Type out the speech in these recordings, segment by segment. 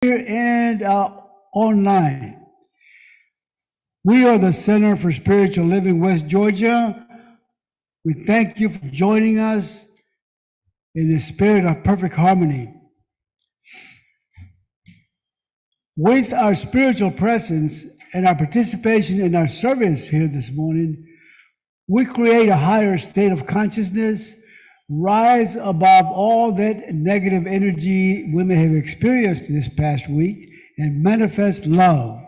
here and online. We are the Center for Spiritual Living West Georgia. We thank you for joining us in the spirit of perfect harmony. With our spiritual presence and our participation in our service here this morning, we create a higher state of consciousness, rise above all that negative energy we may have experienced this past week, and manifest love.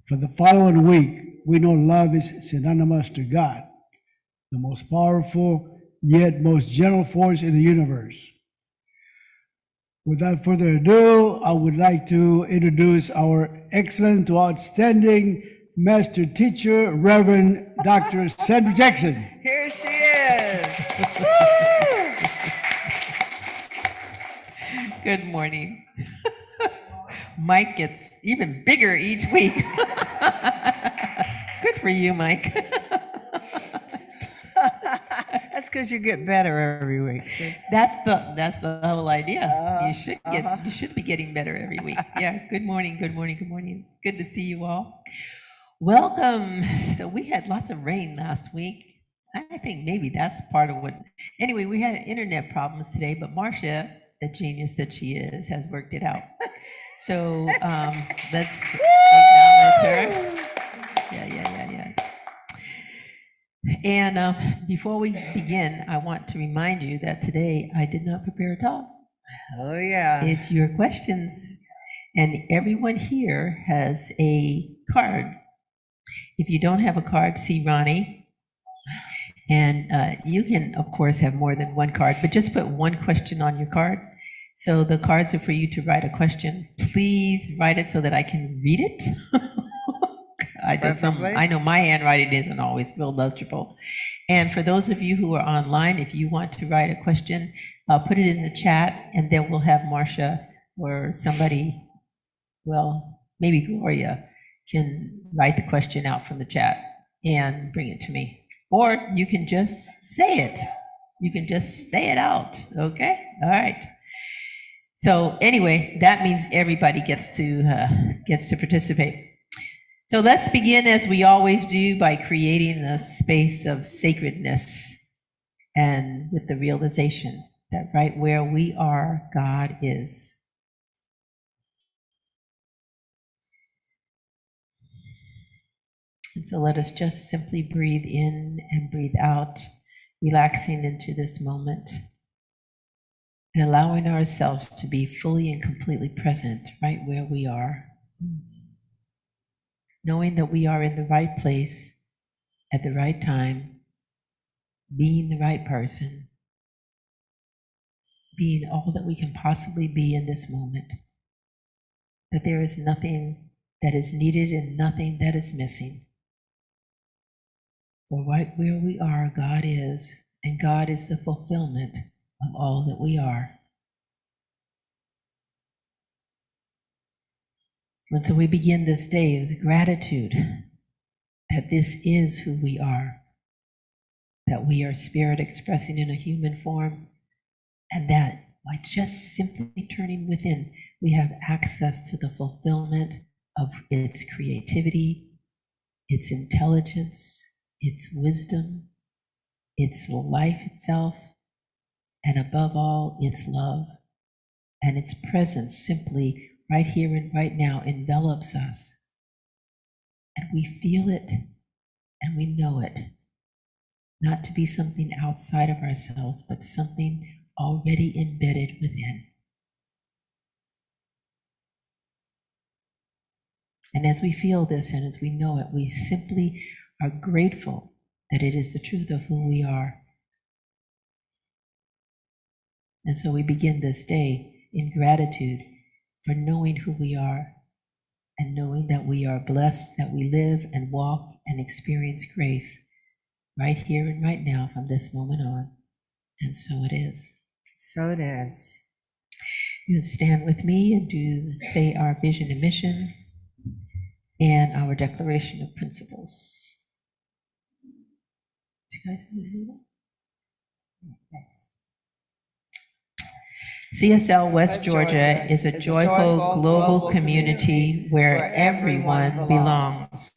For the following week, we know love is synonymous to God, the most powerful yet most gentle force in the universe. Without further ado, I would like to introduce our excellent to outstanding master teacher, Reverend Dr. Sandra Jackson. Here she is. Good morning. Mike gets even bigger each week. Good for you, Mike. That's because you get better every week. See? That's the whole idea. You should be getting better every week. Yeah. Good morning. Good morning. Good morning. Good to see you all. Welcome. So we had lots of rain last week. I think maybe that's part of what. Anyway, we had internet problems today, but Marcia, the genius that she is, has worked it out. So let's acknowledge her. Yeah. And before we begin, I want to remind you that today I did not prepare a talk. Oh, yeah. It's your questions. And everyone here has a card. If you don't have a card, see Ronnie. And you can, of course, have more than one card, but just put one question on your card. So the cards are for you to write a question. Please write it so that I can read it. I know my handwriting isn't always real legible. And for those of you who are online, if you want to write a question, put it in the chat, and then we'll have Marcia or somebody, well, maybe Gloria, can write the question out from the chat and bring it to me. Or you can just say it. You can just say it out, okay? All right. So anyway, that means everybody gets to participate. So let's begin, as we always do, by creating a space of sacredness and with the realization that right where we are, God is. And so let us just simply breathe in and breathe out, relaxing into this moment and allowing ourselves to be fully and completely present right where we are. Knowing that we are in the right place at the right time, being the right person, being all that we can possibly be in this moment, that there is nothing that is needed and nothing that is missing. For right where we are, God is, and God is the fulfillment of all that we are. And so we begin this day with gratitude that this is who we are, that we are spirit expressing in a human form, and that by just simply turning within, we have access to the fulfillment of its creativity, its intelligence, its wisdom, its life itself, and above all, its love. And its presence simply right here and right now envelops us. And we feel it and we know it, not to be something outside of ourselves, but something already embedded within. And as we feel this and as we know it, we simply are grateful that it is the truth of who we are. And so we begin this day in gratitude for knowing who we are and knowing that we are blessed, that we live and walk and experience grace right here and right now from this moment on. And so it is. So it is. You stand with me and say our vision and mission and our declaration of principles. Do you guys need to do that? Thanks. CSL West Georgia is a joyful global community where everyone belongs.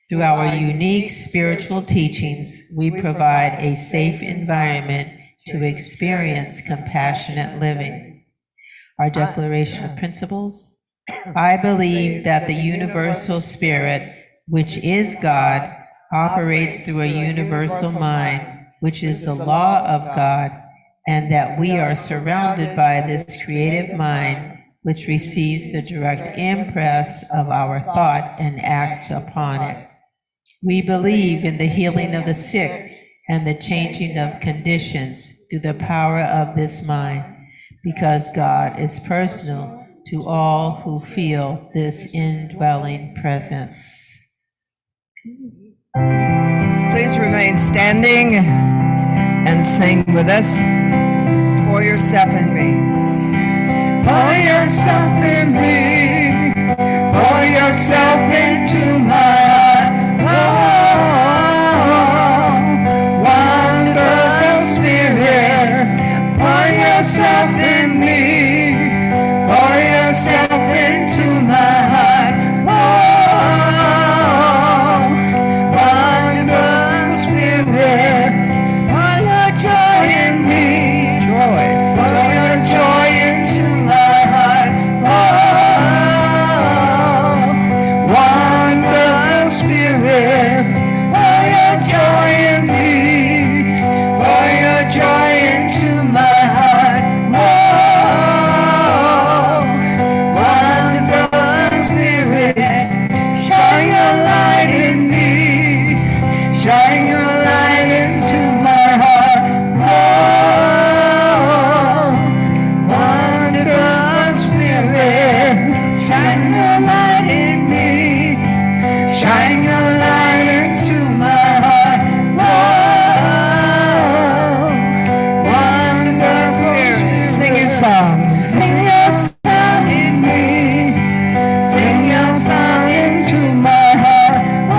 Through our unique spiritual teachings, we provide a safe environment to experience compassionate living. Our declaration of principles: I believe that the universal spirit, which is God, operates through a universal mind, which is the law of God, and that we are surrounded by this creative mind, which receives the direct impress of our thoughts and acts upon it. We believe in the healing of the sick and the changing of conditions through the power of this mind, because God is personal to all who feel this indwelling presence. Please remain standing and sing with us. Pour yourself in me. Pour yourself in me. Pour yourself into my heart. Oh, wonderful Spirit. Pour yourself in me. Pour yourself into my heart. Oh, wonderful Spirit. Pour your joy in me. Pour your joy into my heart. Oh, wonderful Spirit. Pour your joy in me. Pour your joy into my heart. Oh, wonderful Spirit. Shine your light in me. Shine your light into my heart. Oh, wonderful Spirit. Shine your light in me. Shine your light into my heart. Oh, wonderful Spirit. Sing your song. Sing your song in me. Sing your song into my heart. Oh,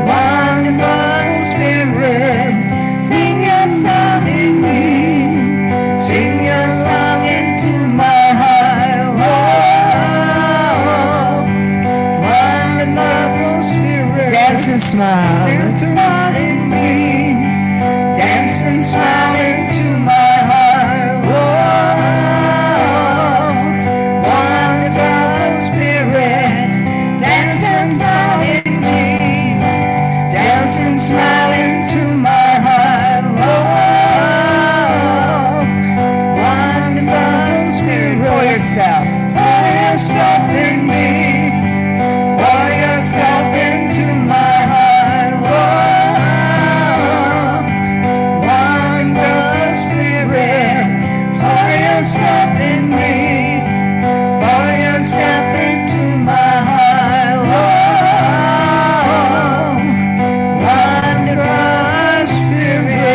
wonderful Spirit. Sing your song in me. Sing your song into my heart. Oh, wonderful Spirit. Dance and smile. Dance and smile in me. Dance and smile into my heart. Oh, wonderful Spirit. Dance and smile in me. Dance and smile into my heart. Oh, wonderful Spirit. Pour yourself. Pour yourself in me. Pour yourself into my heart. Oh, wonderful Spirit. Pour yourself in me. Pour yourself into my heart. Oh, wonderful Spirit.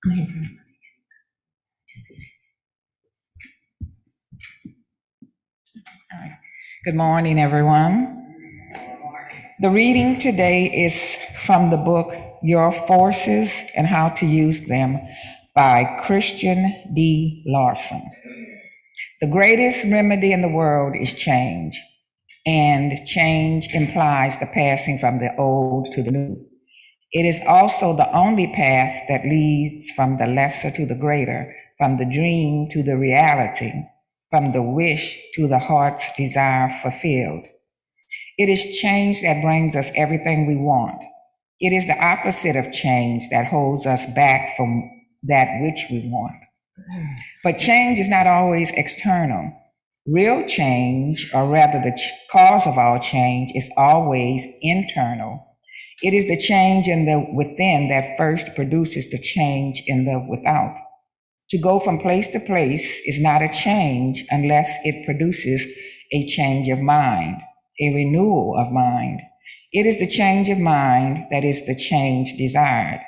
Go ahead. Good morning, everyone. The reading today is from the book Your Forces and How to Use Them by Christian D. Larson. The greatest remedy in the world is change, and change implies the passing from the old to the new. It is also the only path that leads from the lesser to the greater, from the dream to the reality, from the wish to the heart's desire fulfilled. It is change that brings us everything we want. It is the opposite of change that holds us back from that which we want. But change is not always external. Real change, or rather the cause of all change, is always internal. It is the change in the within that first produces the change in the without. To go from place to place is not a change unless it produces a change of mind, a renewal of mind. It is the change of mind that is the change desired.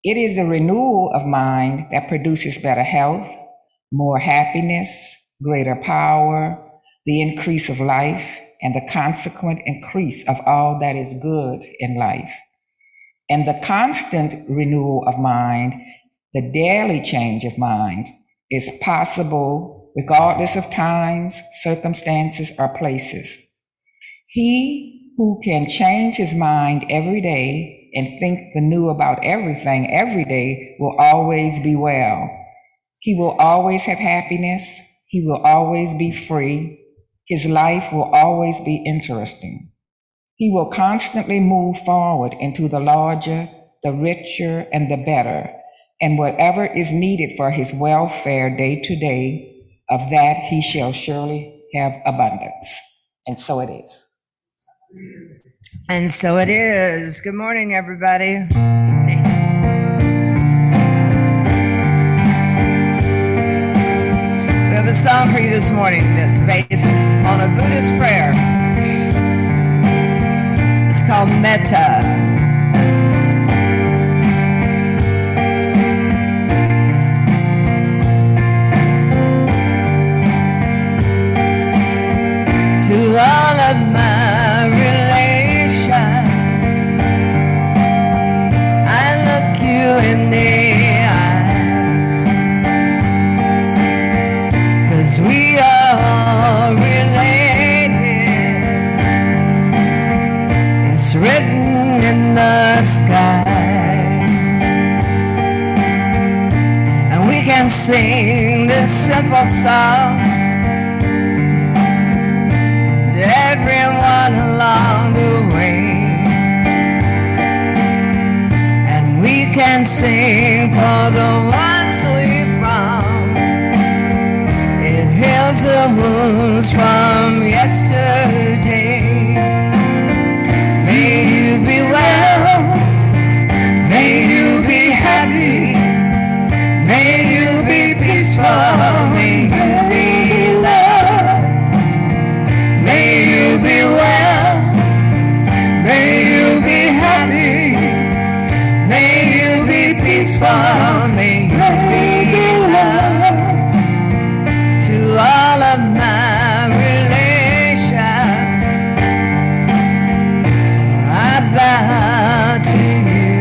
It is the renewal of mind that produces better health, more happiness, greater power, the increase of life, and the consequent increase of all that is good in life. And the constant renewal of mind, the daily change of mind, is possible regardless of times, circumstances, or places. He who can change his mind every day and think the new about everything every day will always be well. He will always have happiness. He will always be free. His life will always be interesting. He will constantly move forward into the larger, the richer, and the better, and whatever is needed for his welfare day to day, of that he shall surely have abundance. And so it is. And so it is. Good morning, everybody. We have a song for you this morning that's based on a Buddhist prayer. It's called Metta. To all of my relations, I look you in the eye, 'cause we are all related. It's written in the sky, and we can sing this simple song everyone along the way, and we can sing for the ones we found. It heals the wounds from yesterday. May you be well, may you be happy, may you be peaceful, may you be loved. May you be well, may you be happy, may you be peaceful, may you be loved. To all of my relations, I bow to you.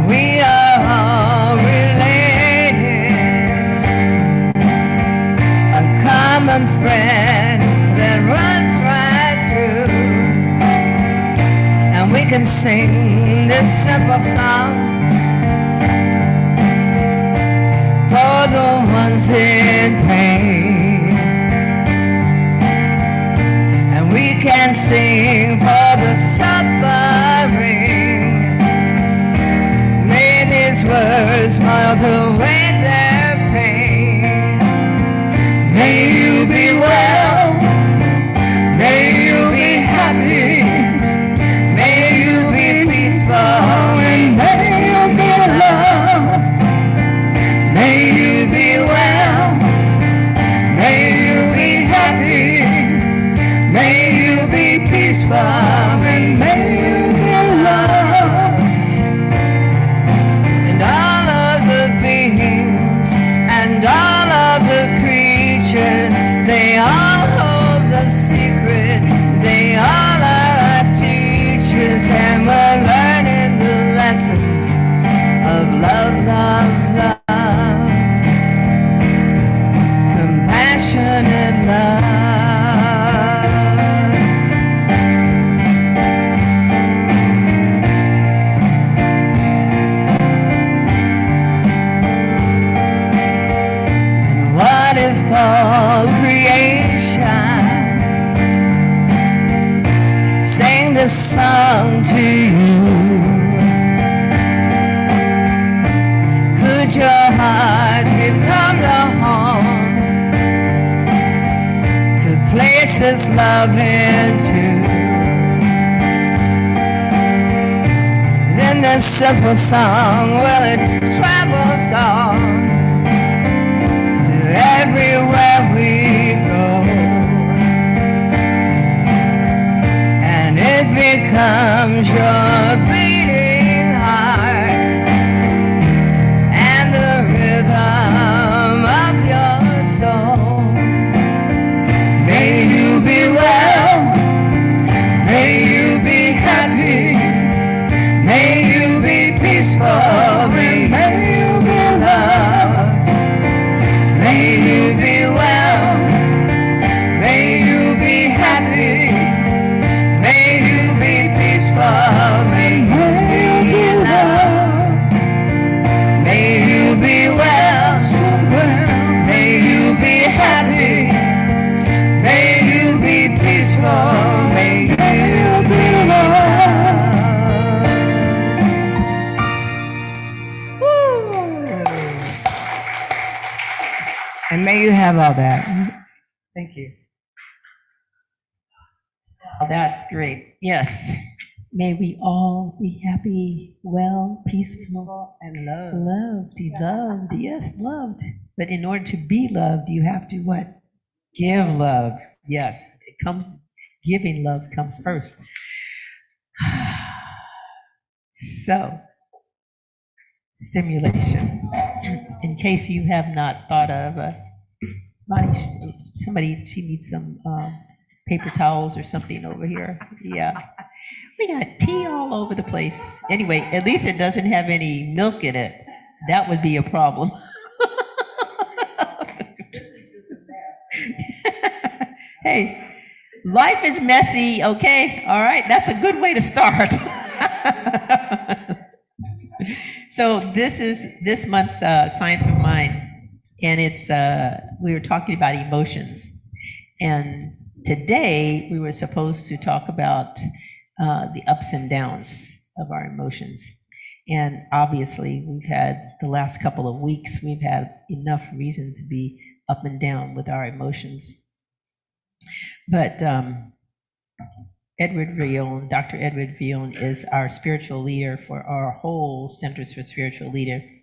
We are all related, a common thread that runs right through, and we can sing this simple song for the ones in pain, and we can sing for the suffering. May these words melt away their pain. May you be well, may you be happy, may you be peaceful, and may you be loved. May you be well, may you be happy, may you be peaceful, and may you be loved. And all of the beings and all of the creatures, they all hold the secret, they all are our teachers, and we're learning the lessons of love, love, love. Compassionate love. And what if all creation sang this song to you? Could your heart become the home place this love into? Then this simple song, well, it travels on to everywhere we go, and it becomes your beating heart and the rhythm of your soul. you have all that. Thank you. Oh, that's great. Yes. May we all be happy, well, peaceful, And love. loved. Yes, loved. But in order to be loved, you have to what? Give love. Yes, it comes, giving love comes first. So, stimulation. In case you have not thought of somebody, she needs some paper towels or something over here. Yeah. We got tea all over the place. Anyway, at least it doesn't have any milk in it. That would be a problem. Hey, life is messy, okay? All right, that's a good way to start. So this is this month's Science of Mind, and it's we were talking about emotions, and today we were supposed to talk about the ups and downs of our emotions. And obviously, we've had the last couple of weeks, we've had enough reason to be up and down with our emotions. But Dr. Edward Villon is our spiritual leader for our whole Centers for Spiritual Living.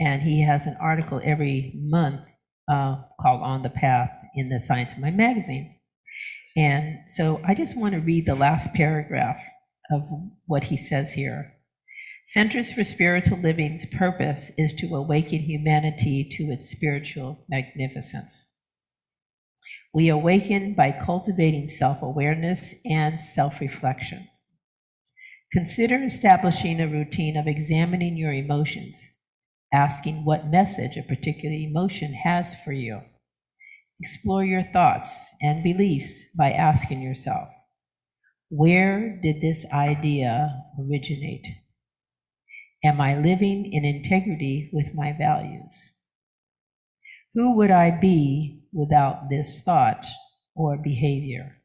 And he has an article every month called On the Path in the Science of Mind magazine. And so I just want to read the last paragraph of what he says here. Centers for Spiritual Living's purpose is to awaken humanity to its spiritual magnificence. We awaken by cultivating self-awareness and self-reflection. Consider establishing a routine of examining your emotions, asking what message a particular emotion has for you. Explore your thoughts and beliefs by asking yourself, where did this idea originate? Am I living in integrity with my values? Who would I be without this thought or behavior?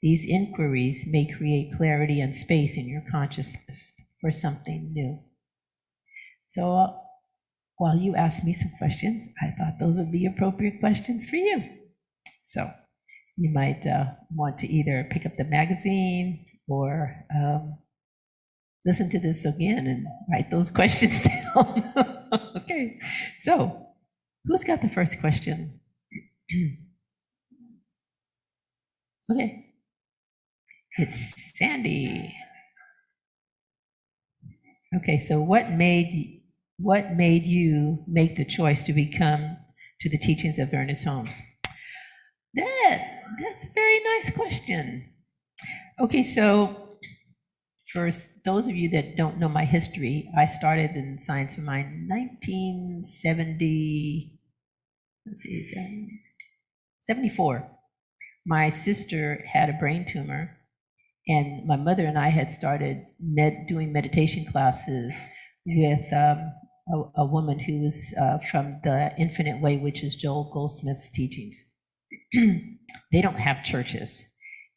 These inquiries may create clarity and space in your consciousness for something new. So while you asked me some questions, I thought those would be appropriate questions for you. So you might want to either pick up the magazine or listen to this again and write those questions down. Okay, so who's got the first question? Okay, it's Sandy. Okay, so what made you make the choice to become to the teachings of Ernest Holmes? That's a very nice question. Okay, so for those of you that don't know my history, I started in Science of Mind 1970, 74. My sister had a brain tumor, and my mother and I had started doing meditation classes with a woman who was from the Infinite Way, which is Joel Goldsmith's teachings. They don't have churches,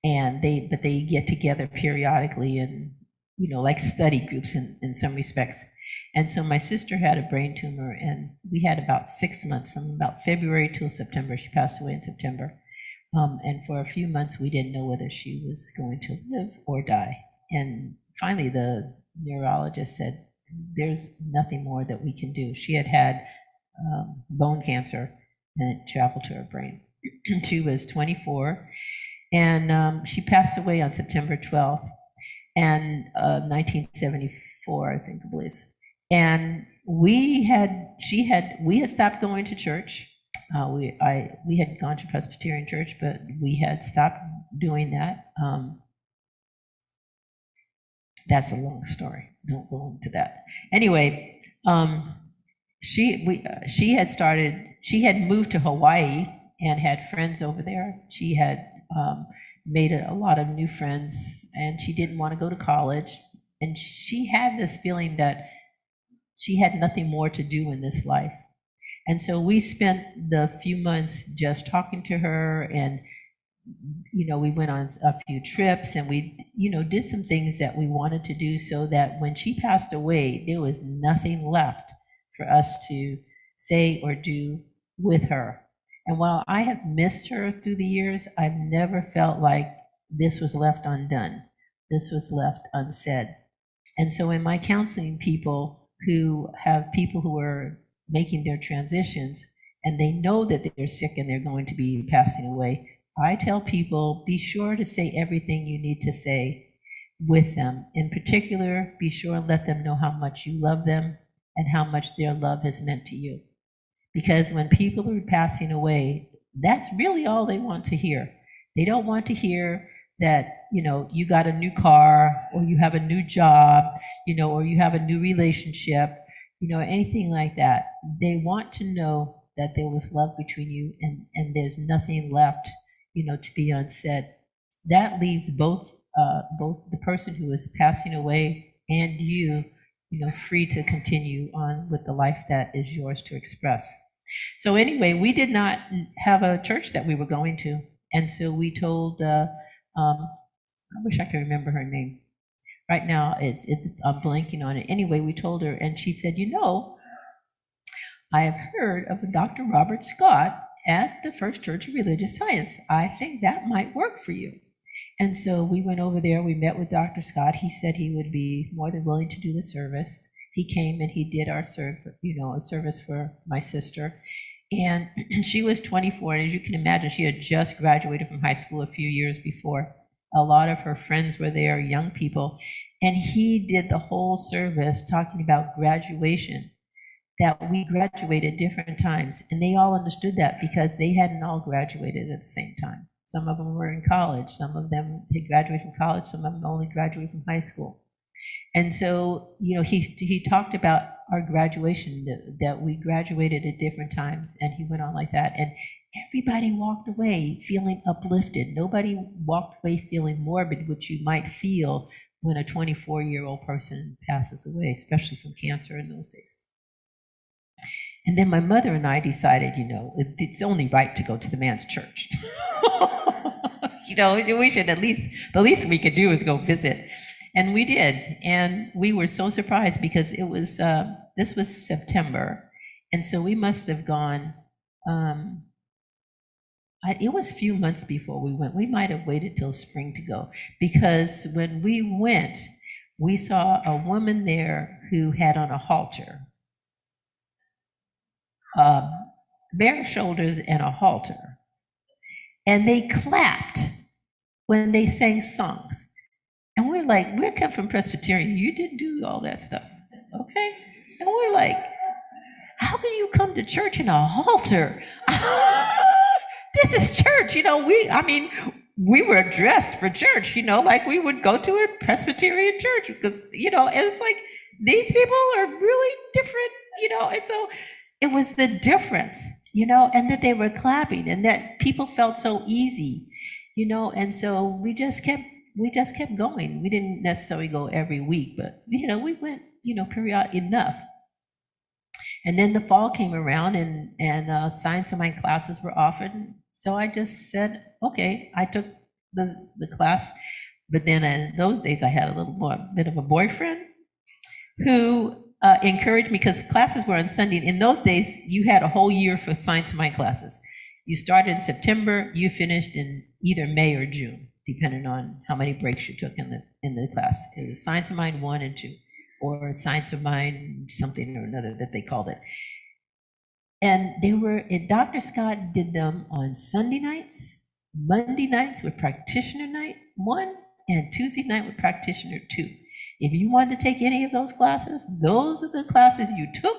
but they get together periodically and, like study groups in some respects. And so my sister had a brain tumor, and we had about 6 months, from about February till September. She passed away in September. And for a few months, we didn't know whether she was going to live or die. And finally, the neurologist said, there's nothing more that we can do. She had bone cancer, and it traveled to her brain. She was 24, and she passed away on September 12th, and 1974, I think it was. And we had stopped going to church. We had gone to Presbyterian church, but we had stopped doing that. That's a long story. Don't go into that. Anyway, she had moved to Hawaii and had friends over there. She had made a lot of new friends, and she didn't want to go to college. And she had this feeling that she had nothing more to do in this life. And so we spent the few months just talking to her, and, we went on a few trips, and we, did some things that we wanted to do so that when she passed away, there was nothing left for us to say or do with her. And while I have missed her through the years, I've never felt like this was left undone. This was left unsaid. And so in my counseling people who are making their transitions and they know that they're sick and they're going to be passing away, I tell people, be sure to say everything you need to say with them. In particular, be sure and let them know how much you love them and how much their love has meant to you. Because when people are passing away, that's really all they want to hear. They don't want to hear that, you got a new car, or you have a new job, or you have a new relationship, anything like that. They want to know that there was love between you and there's nothing left, to be unsaid. That leaves both the person who is passing away and you, free to continue on with the life that is yours to express. So anyway, we did not have a church that we were going to. And so we told, I wish I could remember her name. Right now, I'm blanking on it. Anyway, we told her, and she said, I have heard of a Dr. Robert Scott at the First Church of Religious Science. I think that might work for you. And so we went over there, we met with Dr. Scott. He said he would be more than willing to do the service. He came and he did our a service for my sister. And she was 24, and as you can imagine, she had just graduated from high school a few years before. A lot of her friends were there, young people, and he did the whole service talking about graduation, that we graduated different times, and they all understood that because they hadn't all graduated at the same time. Some of them were in college, some of them had graduated from college, some of them only graduated from high school. And so, he talked about our graduation, that we graduated at different times, and he went on like that. And everybody walked away feeling uplifted. Nobody walked away feeling morbid, which you might feel when a 24-year-old person passes away, especially from cancer in those days. And then my mother and I decided, it's only right to go to the man's church. We should the least we could do is go visit. And we did. And we were so surprised because this was September. And so we must have gone, it was a few months before we went. We might have waited till spring to go, because when we went, we saw a woman there who had on a halter, bare shoulders and a halter. And they clapped when they sang songs. And we're like, we're come from Presbyterian. You didn't do all that stuff, okay? And we're like, how can you come to church in a halter? This is church, we were dressed for church, like we would go to a Presbyterian church because, and it's like, these people are really different, and so it was the difference, and that they were clapping and that people felt so easy, and so we just kept going. We didn't necessarily go every week, but, we went, period enough. And then the fall came around and science of mind classes were offered. So I just said, okay, I took the class, but then in those days I had a bit of a boyfriend who encouraged me, because classes were on Sunday. In those days, you had a whole year for science of mind classes. You started in September, you finished in either May or June, depending on how many breaks you took in the class. It was Science of Mind 1 and 2, or Science of Mind something or another that they called it. And Dr. Scott did them on Sunday nights, Monday nights with practitioner night 1, and Tuesday night with practitioner 2. If you wanted to take any of those classes, those are the classes you took,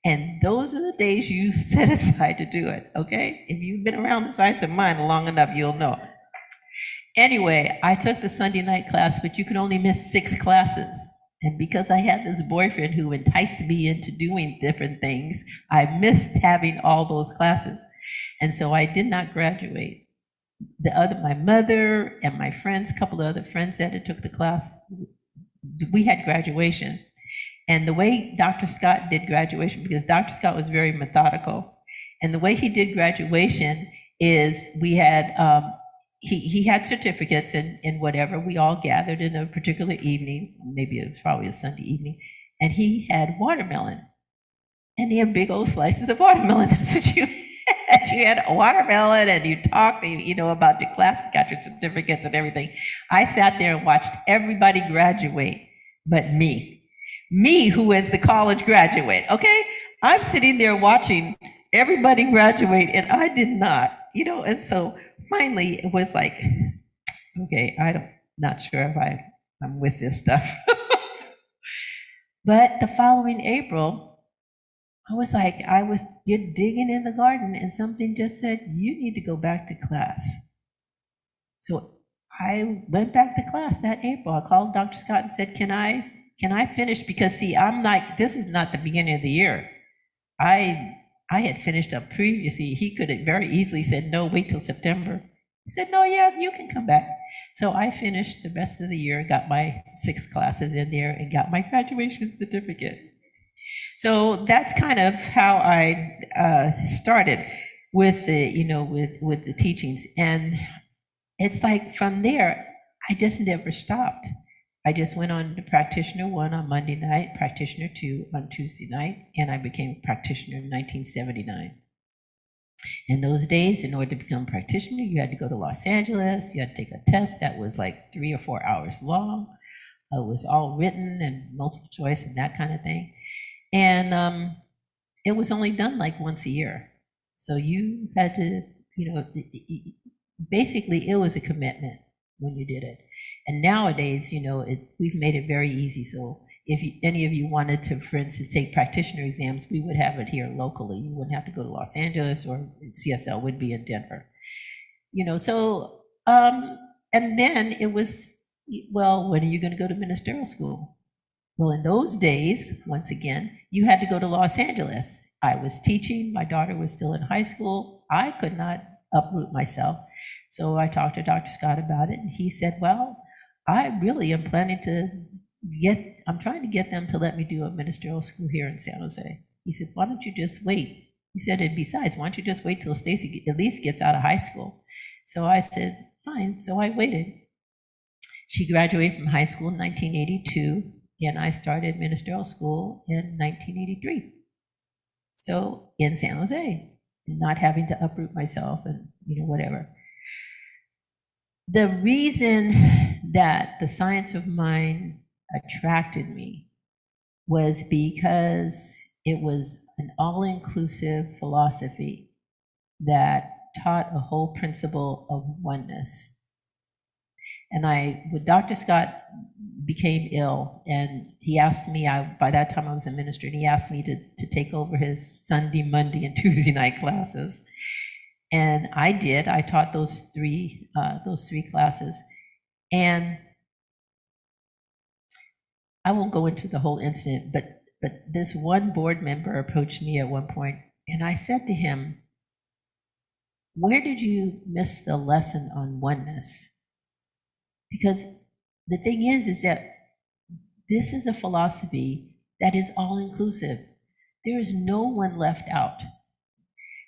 and those are the days you set aside to do it, okay? If you've been around the Science of Mind long enough, you'll know. Anyway, I took the Sunday night class, but you could only miss 6 classes. And because I had this boyfriend who enticed me into doing different things, I missed having all those classes. And so I did not graduate. My mother and my friends, a couple of other friends that had took the class, we had graduation. And the way Dr. Scott did graduation, because Dr. Scott was very methodical, and the way he did graduation is we had, he had certificates and whatever. We all gathered in a particular evening, maybe it was probably a Sunday evening, and he had watermelon. and they have big old slices of watermelon. That's what you had. You had watermelon, and you talked, about your class, got your certificates and everything. I sat there and watched everybody graduate, but me. Me, who is the college graduate, okay? I'm sitting there watching everybody graduate, and I did not, and so finally it was like, okay, not sure if I'm with this stuff. But the following April, I was digging in the garden, and something just said, you need to go back to class. So I went back to class that April. I called Dr. Scott and said, can I finish? Because see, I'm like, this is not the beginning of the year. I had finished up previously. He could have very easily said, no, wait till September. He said, no, yeah, you can come back. So I finished the rest of the year, got my 6 classes in there, and got my graduation certificate. So that's kind of how I started with with the teachings. And it's like from there, I just never stopped. I just went on to practitioner 1 on Monday night, practitioner 2 on Tuesday night, and I became a practitioner in 1979. In those days, in order to become a practitioner, you had to go to Los Angeles, you had to take a test that was like 3 or 4 hours long. It was all written and multiple choice and that kind of thing. And it was only done like once a year. So you had to, basically it was a commitment when you did it. And nowadays, we've made it very easy. So if any of you wanted to, for instance, take practitioner exams, we would have it here locally. You wouldn't have to go to Los Angeles, or CSL would be in Denver. So, and then it was, well, when are you going to go to ministerial school? Well, in those days, once again, you had to go to Los Angeles. I was teaching, my daughter was still in high school. I could not uproot myself. So I talked to Dr. Scott about it, and he said, well, I really am planning to I'm trying to get them to let me do a ministerial school here in San Jose. He said, why don't you just wait? He said, and besides, why don't you just wait till Stacy at least gets out of high school? So I said, fine. So I waited. She graduated from high school in 1982, and I started ministerial school in 1983. So in San Jose, not having to uproot myself and, whatever. The reason that the science of mind attracted me was because it was an all-inclusive philosophy that taught a whole principle of oneness. And when Dr. Scott became ill, and he asked me, by that time I was a minister, and he asked me to take over his Sunday, Monday, and Tuesday night classes. And I did. I taught those three classes. And I won't go into the whole incident, but this one board member approached me at one point, and I said to him, where did you miss the lesson on oneness? Because the thing is that this is a philosophy that is all-inclusive. There is no one left out.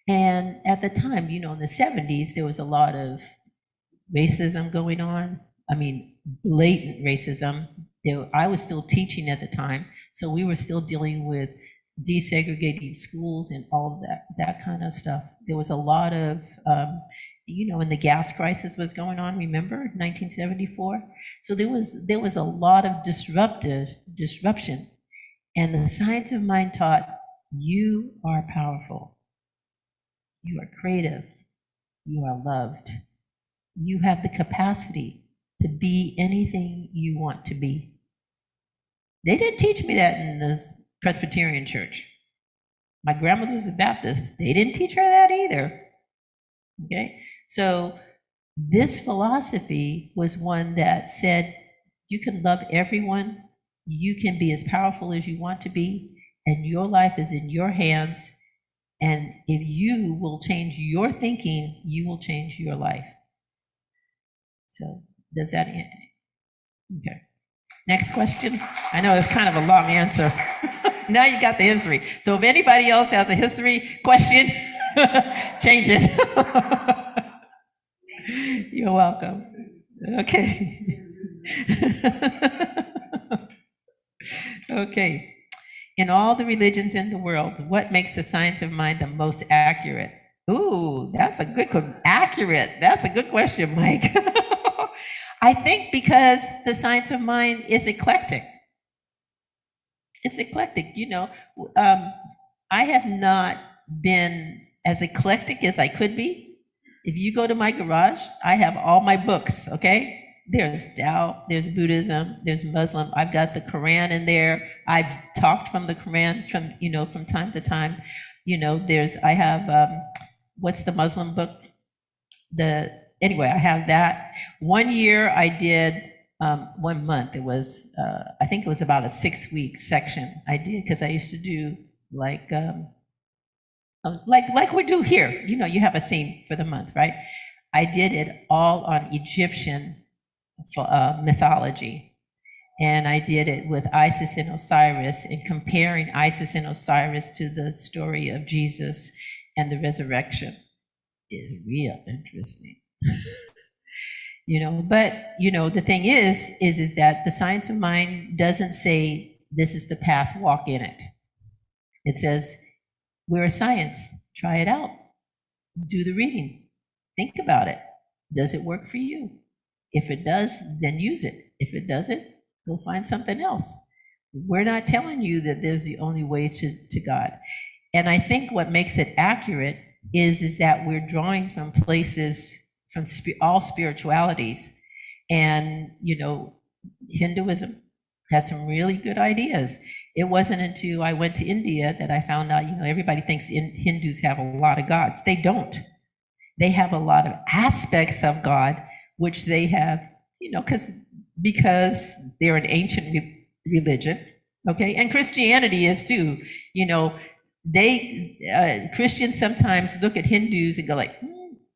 And at the time, in the 70s, there was a lot of racism going on. I mean, blatant racism. I was still teaching at the time, so we were still dealing with desegregating schools and all of that kind of stuff. There was a lot of, when the gas crisis was going on, remember, 1974? So there was a lot of disruption. And the science of mind taught, you are powerful. You are creative. You are loved. You have the capacity to be anything you want to be. They didn't teach me that in the Presbyterian church. My grandmother was a Baptist. They didn't teach her that either. Okay? So this philosophy was one that said, you can love everyone, you can be as powerful as you want to be, and your life is in your hands. And if you will change your thinking, you will change your life. So does that end? Okay. Next question. I know it's kind of a long answer. Now you got the history. So if anybody else has a history question, change it. You're welcome. Okay. Okay. In all the religions in the world, what makes the science of mind the most accurate? Ooh, that's a good accurate. That's a good question, Mike. I think because the science of mind is eclectic. It's eclectic, I have not been as eclectic as I could be. If you go to my garage, I have all my books, okay? There's Tao, there's Buddhism, there's Muslim. I've got the Quran in there. I've talked from the Quran from time to time. I have, what's the Muslim book? Anyway, I have that. One year I did, 1 month, it was, I think it was about a 6-week section I did, because I used to do like we do here. You have a theme for the month, right? I did it all on Egyptian mythology. And I did it with Isis and Osiris, and comparing Isis and Osiris to the story of Jesus and the resurrection is real interesting. But the thing is that the science of mind doesn't say this is the path, walk in it. It says, we're a science, try it out, do the reading, think about it. Does it work for you? If it does, then use it. If it doesn't, go find something else. We're not telling you that there's the only way to God. And I think what makes it accurate is that we're drawing from places, from all spiritualities. And, Hinduism has some really good ideas. It wasn't until I went to India that I found out, everybody thinks Hindus have a lot of gods. They don't. They have a lot of aspects of God, which they have, because they're an ancient religion, okay? And Christianity is too. Christians sometimes look at Hindus and go like,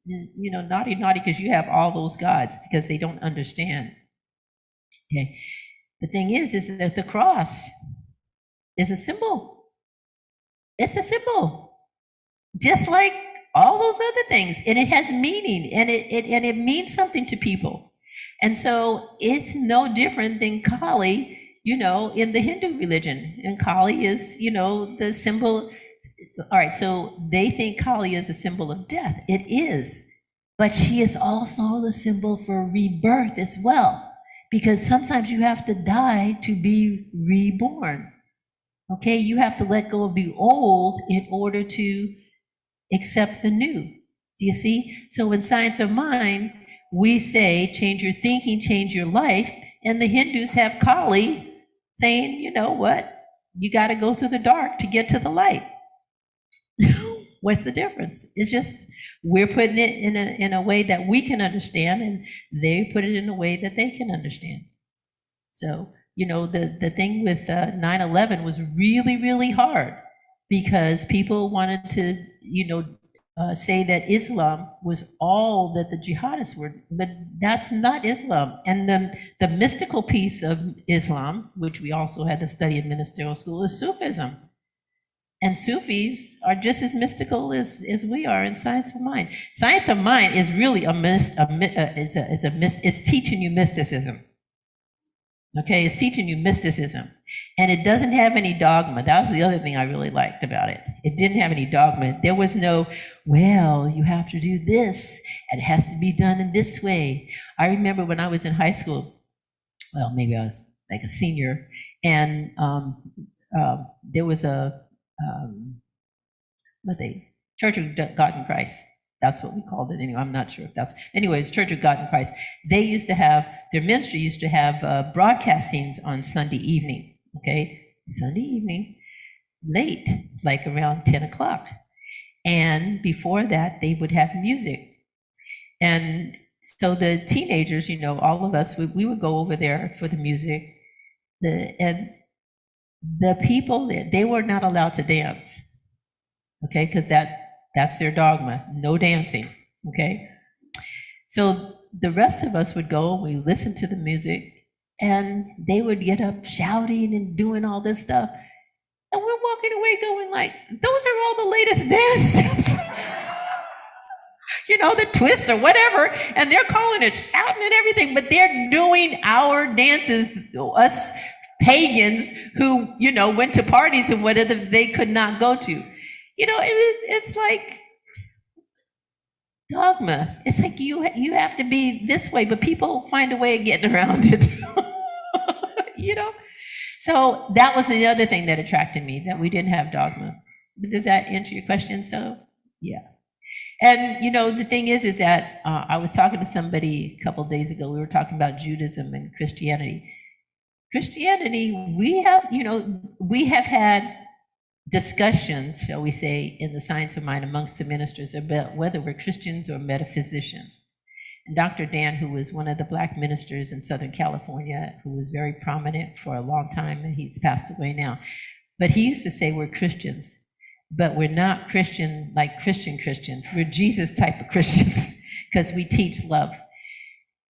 naughty, because you have all those gods, because they don't understand. Okay. The thing is that the cross is a symbol. It's a symbol, just like all those other things, and it has meaning, and it means something to people. And so it's no different than Kali, in the Hindu religion. And Kali is, the symbol. All right, so they think Kali is a symbol of death. It is, but she is also the symbol for rebirth as well, because sometimes you have to die to be reborn. Okay, you have to let go of the old in order to accept the new. Do you see? So in Science of Mind, we say, change your thinking, change your life. And the Hindus have Kali saying, you know what? You got to go through the dark to get to the light. What's the difference? It's just, we're putting it in a way that we can understand, and they put it in a way that they can understand. So, the thing with 9/11 was really, really hard, because people wanted to, say that Islam was all that the jihadists were, but that's not Islam. And the mystical piece of Islam, which we also had to study in ministerial school, is Sufism. And Sufis are just as mystical as we are in Science of Mind. Science of Mind is really it's teaching you mysticism. Okay, it's teaching you mysticism. And it doesn't have any dogma. That was the other thing I really liked about it. It didn't have any dogma. There was no, well, you have to do this, and it has to be done in this way. I remember when I was in high school, well, maybe I was like a senior, and there was a Church of God in Christ. That's what we called it anyway. I'm not sure if that's, anyways, Church of God in Christ. They used to have, their ministry used to have broadcastings on Sunday evening, okay? Sunday evening, late, like around 10 o'clock. And before that, they would have music. And so the teenagers, all of us, we would go over there for the music. And the people there, they were not allowed to dance, okay? Because that's their dogma, no dancing, okay? So the rest of us would go, we listened to the music, and they would get up shouting and doing all this stuff. And we're walking away going like, those are all the latest dance steps. The twist or whatever, and they're calling it shouting and everything, but they're doing our dances, us pagans who, went to parties and whatever they could not go to. It's like dogma. It's like you have to be this way, but people find a way of getting around it. So that was the other thing that attracted me, that we didn't have dogma. Does that answer your question? So, yeah. And, the thing is that I was talking to somebody a couple of days ago. We were talking about Judaism and Christianity. Christianity, we have had discussions, shall we say, in the science of mind amongst the ministers about whether we're Christians or metaphysicians. And Dr. Dan, who was one of the Black ministers in Southern California, who was very prominent for a long time, and he's passed away now, but he used to say we're Christians, but we're not Christian like Christian Christians. We're Jesus type of Christians because we teach love.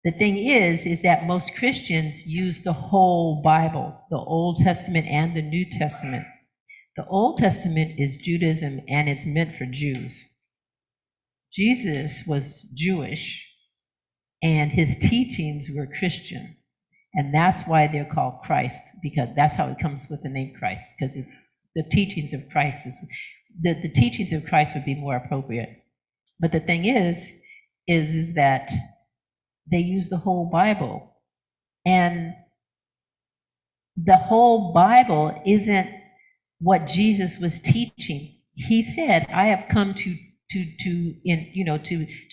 The thing is that most Christians use the whole Bible, the Old Testament and the New Testament. The Old Testament is Judaism, and it's meant for Jews. Jesus was Jewish, and his teachings were Christian. And that's why they're called Christ, because that's how it comes with the name Christ, because it's the teachings of Christ. The teachings of Christ would be more appropriate. But the thing is that they use the whole Bible. And the whole Bible isn't what Jesus was teaching. He said, I have come to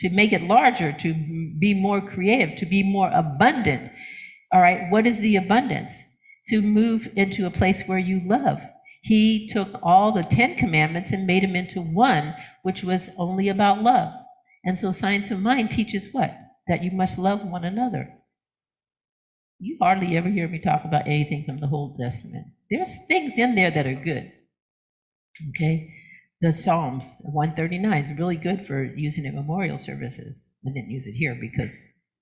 make it larger, to be more creative, to be more abundant. All right, what is the abundance? To move into a place where you love. He took all the 10 commandments and made them into one, which was only about love. And so Science of Mind teaches what? That you must love one another. You hardly ever hear me talk about anything from the Old Testament. There's things in there that are good. Okay? The Psalms, 139, is really good for using in memorial services. I didn't use it here because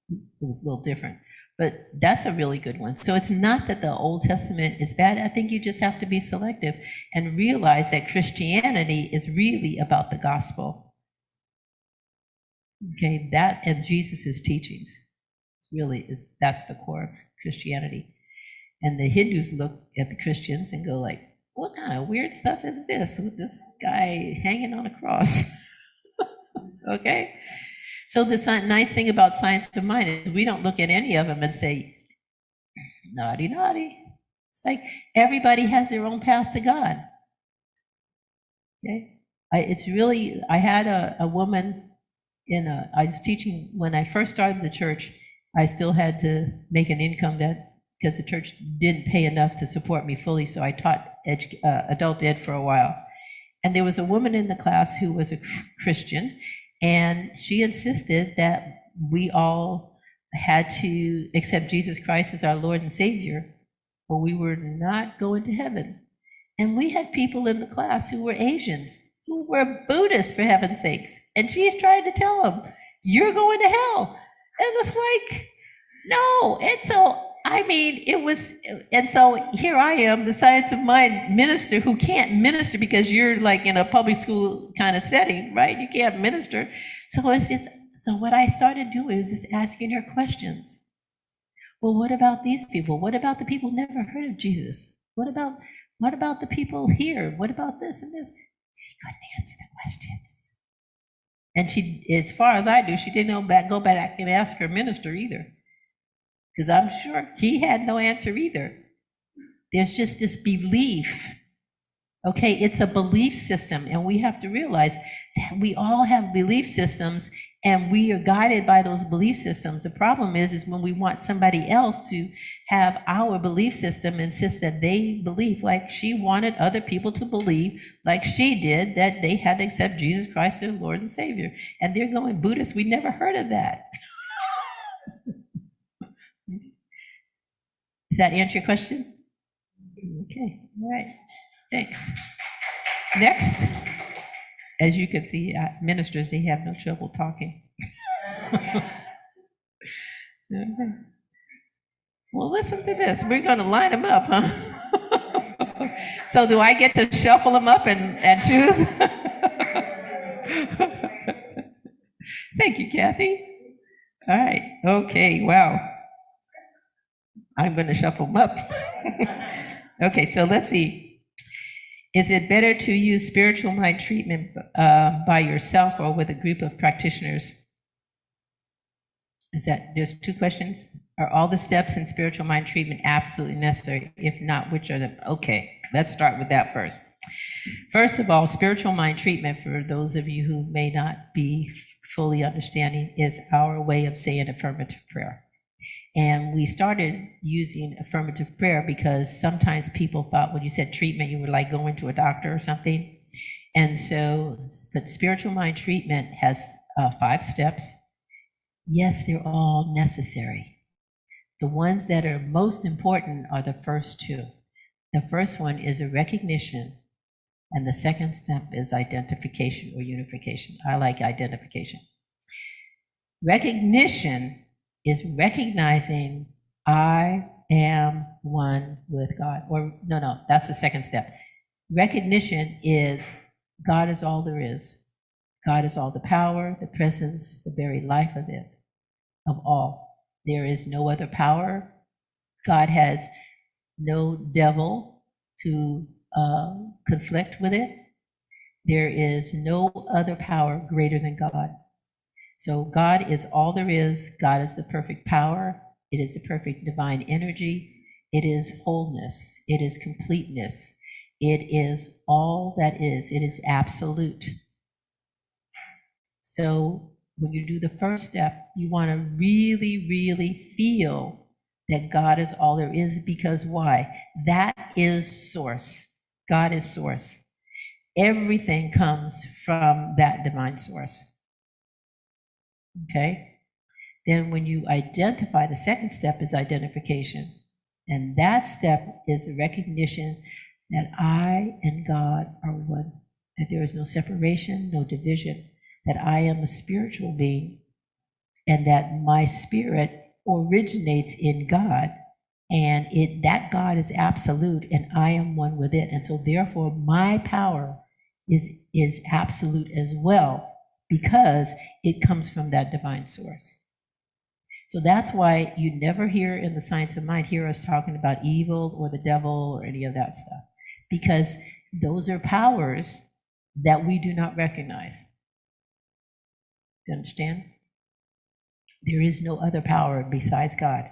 it was a little different. But that's a really good one. So it's not that the Old Testament is bad. I think you just have to be selective and realize that Christianity is really about the gospel. Okay, that and Jesus' teachings that's the core of Christianity. And the Hindus look at the Christians and go like, what kind of weird stuff is this with this guy hanging on a cross? Okay? So the nice thing about Science of Mind is we don't look at any of them and say, naughty, naughty. It's like everybody has their own path to God. Okay? I had a woman I was teaching, when I first started the church, I still had to make an income because the church didn't pay enough to support me fully, so I taught adult ed for a while. And there was a woman in the class who was a Christian, and she insisted that we all had to accept Jesus Christ as our Lord and Savior, or we were not going to heaven. And we had people in the class who were Asians, who were Buddhists, for heaven's sakes. And she's trying to tell them, you're going to hell. And it's like, no. And so here I am, the Science of Mind minister, who can't minister because you're like in a public school kind of setting, right? You can't minister. So what I started doing is just asking her questions. Well, what about these people? What about the people who never heard of Jesus? What about the people here? What about this and this? She couldn't answer the questions. And she, as far as I do, she didn't go back and ask her minister either. Because I'm sure he had no answer either. There's just this belief. Okay, it's a belief system, and we have to realize that we all have belief systems, and we are guided by those belief systems. The problem is when we want somebody else to have our belief system, insist that they believe like she wanted other people to believe like she did, that they had to accept Jesus Christ as Lord and Savior. And they're going, Buddhists, we never heard of that. Does that answer your question? Okay, all right, thanks. Next, as you can see, ministers, they have no trouble talking. Okay. Well, listen to this. We're going to line them up, huh? So do I get to shuffle them up and choose? Thank you, Kathy. All right, okay, wow. I'm going to shuffle them up. Okay, so let's see. Is it better to use spiritual mind treatment by yourself or with a group of practitioners? There's two questions. Are all the steps in spiritual mind treatment absolutely necessary? If not, which are them? Okay, let's start with that first. First of all, spiritual mind treatment, for those of you who may not be fully understanding, is our way of saying affirmative prayer. And we started using affirmative prayer because sometimes people thought when you said treatment, you were like going to a doctor or something. And so, but spiritual mind treatment has 5 steps. Yes, they're all necessary. The ones that are most important are the first 2. The first one is a recognition, and the second step is identification or unification. I like identification. Recognition is recognizing I am one with God. Or no, that's the second step. Recognition is God is all there is. God is all the power, the presence, the very life of it, of all. There is no other power. God has no devil to conflict with it. There is no other power greater than God. So God is all there is. God is the perfect power. It is the perfect divine energy. It is wholeness. It is completeness. It is all that is. It is absolute. So when you do the first step, you want to really, really feel that God is all there is, because why? That is source. God is source. Everything comes from that divine source. Okay? Then when you identify, the second step is identification. And that step is the recognition that I and God are one, that there is no separation, no division, that I am a spiritual being, and that my spirit originates in God, and that God is absolute, and I am one with it. And so therefore my power is absolute as well, because it comes from that divine source. So that's why you never hear in the science of mind hear us talking about evil or the devil or any of that stuff, because those are powers that we do not recognize. Do you understand? There is no other power besides God.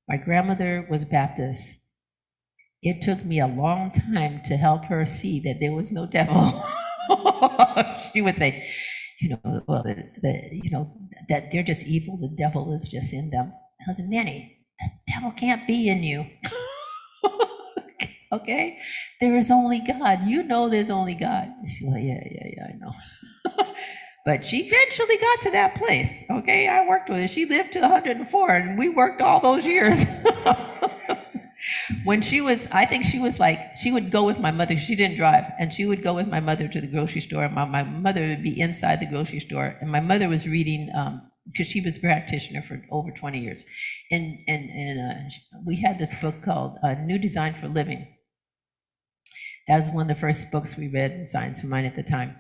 My grandmother was Baptist. It took me a long time to help her see that there was no devil. She would say, well, that they're just evil. The devil is just in them. I said, Nanny, the devil can't be in you. Okay? There is only God. You know there's only God. She went, yeah, I know. But she eventually got to that place. Okay, I worked with her. She lived to 104, and we worked all those years. When I think she was like, she would go with my mother. She didn't drive, and she would go with my mother to the grocery store. My mother would be inside the grocery store, and my mother was reading, because she was a practitioner for over 20 years. And we had this book called New Design for Living. That was one of the first books we read in Science of Mind at the time.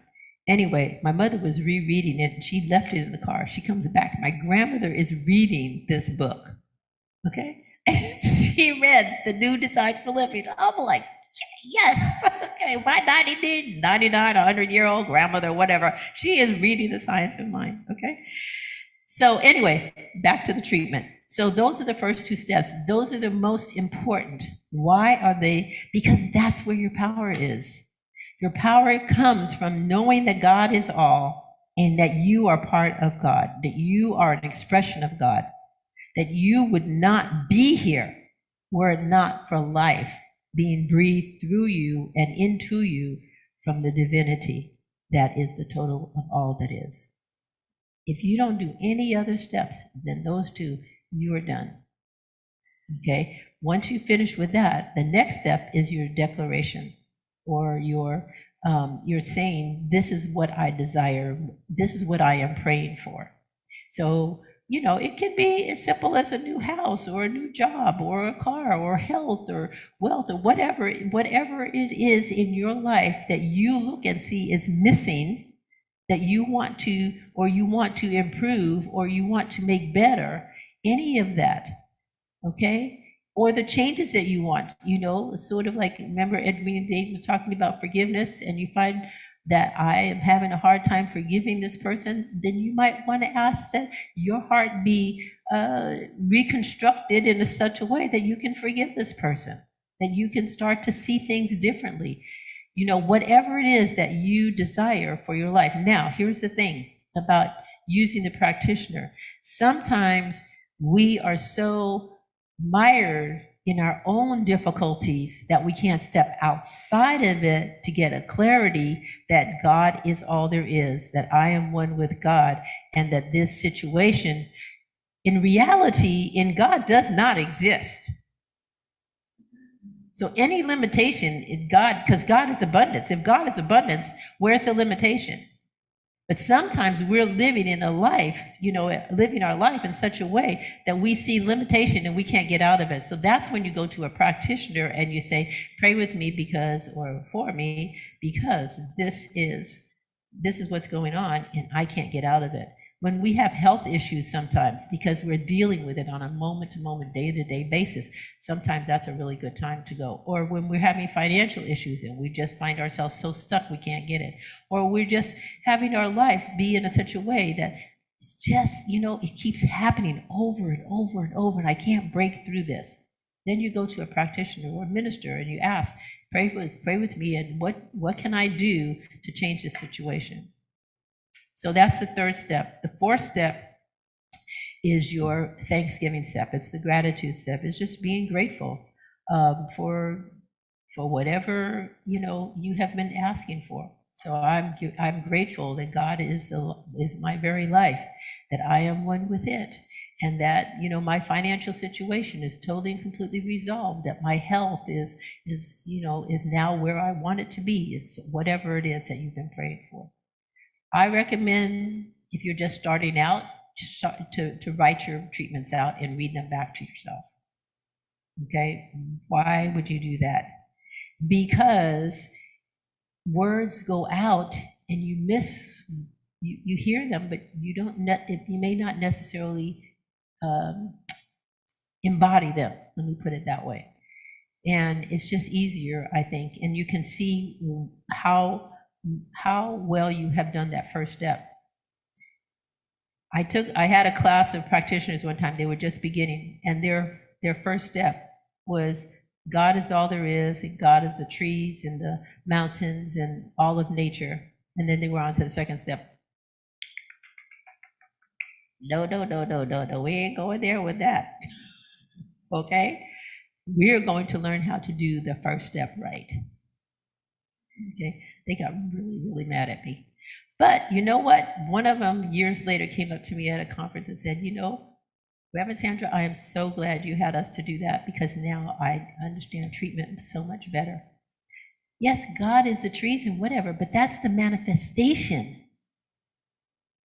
Anyway, my mother was rereading it, and she left it in the car. She comes back. My grandmother is reading this book, okay? And she read The New Design for Living. I'm like, yes, okay, my 99, 100-year-old grandmother, whatever, she is reading the Science of Mind, okay? So anyway, back to the treatment. So those are the first 2 steps. Those are the most important. Why are they? Because that's where your power is. Your power comes from knowing that God is all, and that you are part of God, that you are an expression of God, that you would not be here were it not for life being breathed through you and into you from the divinity that is the total of all that is. If you don't do any other steps than those 2, you are done. Okay? Once you finish with that, the next step is your declaration, or you're saying, this is what I desire, this is what I am praying for. So, it can be as simple as a new house or a new job or a car or health or wealth or whatever it is in your life that you look and see is missing, that you want to improve, or you want to make better, any of that, okay? or the changes that you want, sort of like, remember Edwin and Dave was talking about forgiveness, and you find that I am having a hard time forgiving this person, then you might want to ask that your heart be reconstructed in such a way that you can forgive this person, that you can start to see things differently. Whatever it is that you desire for your life. Now, here's the thing about using the practitioner. Sometimes we are so mired in our own difficulties that we can't step outside of it to get a clarity that God is all there is, that I am one with God, and that this situation, in reality, in God, does not exist. So any limitation in God, because God is abundance. If God is abundance, where's the limitation? But sometimes we're living in a life, living our life in such a way that we see limitation and we can't get out of it. So that's when you go to a practitioner and you say, pray with me or for me, because this is what's going on and I can't get out of it. When we have health issues sometimes, because we're dealing with it on a moment-to-moment, day-to-day basis, sometimes that's a really good time to go. Or when we're having financial issues and we just find ourselves so stuck we can't get it. Or we're just having our life be in such a way that it's just, it keeps happening over and over and over, and I can't break through this. Then you go to a practitioner or a minister and you ask, pray with me, and what can I do to change this situation? So that's the third step. The fourth step is your Thanksgiving step. It's the gratitude step. It's just being grateful for whatever you have been asking for. So I'm grateful that God is my very life, that I am one with it, and that my financial situation is totally and completely resolved. That my health is now where I want it to be. It's whatever it is that you've been praying for. I recommend, if you're just starting out, to write your treatments out and read them back to yourself. Okay? Why would you do that? Because words go out and you hear them, but you may not necessarily embody them. Let me put it that way. And it's just easier, I think, and you can see how well you have done that first step. I had a class of practitioners one time. They were just beginning, and their first step was God is all there is, and God is the trees and the mountains and all of nature. And then they were on to the second step. No, we ain't going there with that. Okay? We're going to learn how to do the first step right. Okay? They got really, really mad at me. But you know what? One of them years later came up to me at a conference and said, Reverend Sandra, I am so glad you had us to do that, because now I understand treatment so much better. Yes, God is the trees and whatever, but that's the manifestation.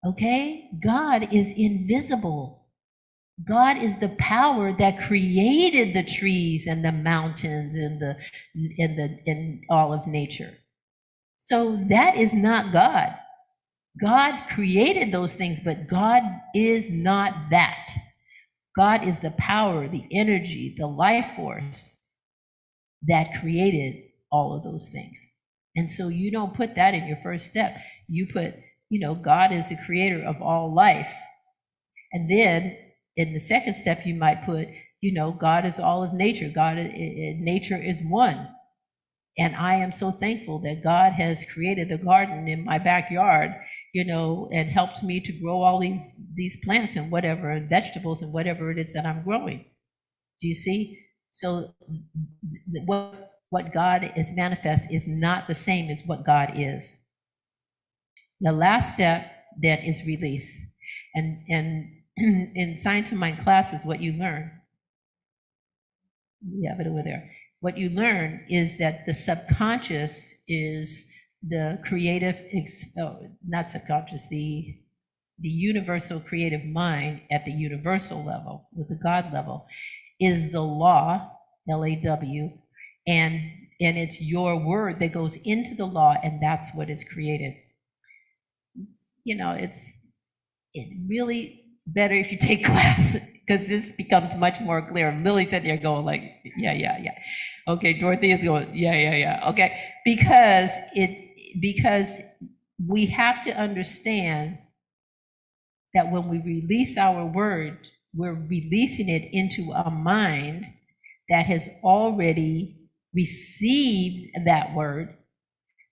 Okay? God is invisible. God is the power that created the trees and the mountains and all of nature. So that is not God. God created those things, but God is not that. God is the power, the energy, the life force that created all of those things. And so you don't put that in your first step. You put, God is the creator of all life. And then in the second step, you might put, God is all of nature. Nature is one. And I am so thankful that God has created the garden in my backyard, and helped me to grow all these plants and whatever, and vegetables and whatever it is that I'm growing. Do you see? So what God is manifest is not the same as what God is. The last step then is release. And in Science of Mind classes, what you learn, we have it over there. What you learn is that the subconscious is the creative, not subconscious, the universal creative mind at the universal level, with the God level, is the law, LAW, and it's your word that goes into the law, and that's what is created. It really better if you take class, because this becomes much more clear. Lily's sitting there going like, yeah, yeah, yeah. Okay, Dorothea's going, yeah, yeah, yeah. Okay, because we have to understand that when we release our word, we're releasing it into a mind that has already received that word,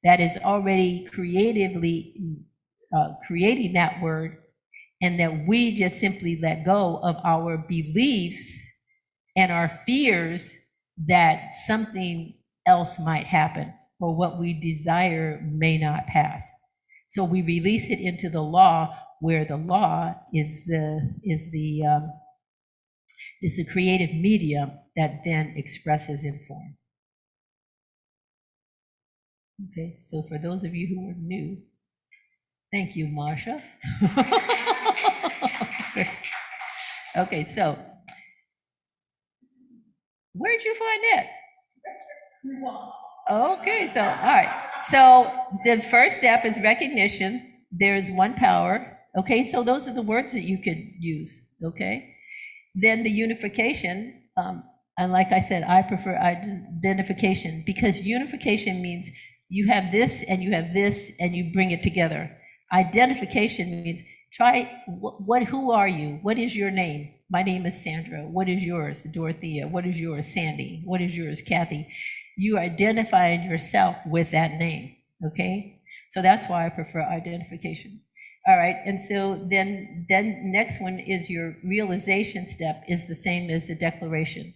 that is already creatively creating that word, and that we just simply let go of our beliefs and our fears that something else might happen or what we desire may not pass. So we release it into the law, where the law is the creative medium that then expresses in form. Okay, so for those of you who are new, thank you, Marsha. Okay, so where'd you find that? Okay, so all right. So the first step is recognition. There is one power. Okay, so those are the words that you could use. Okay, then the unification. And like I said, I prefer identification, because unification means you have this and you have this and you bring it together. Identification means who are you? What is your name? My name is Sandra. What is yours? Dorothea. What is yours? Sandy. What is yours? Kathy. You identifying yourself with that name, okay? So that's why I prefer identification. All right, and so then next one is your realization step, is the same as the declaration.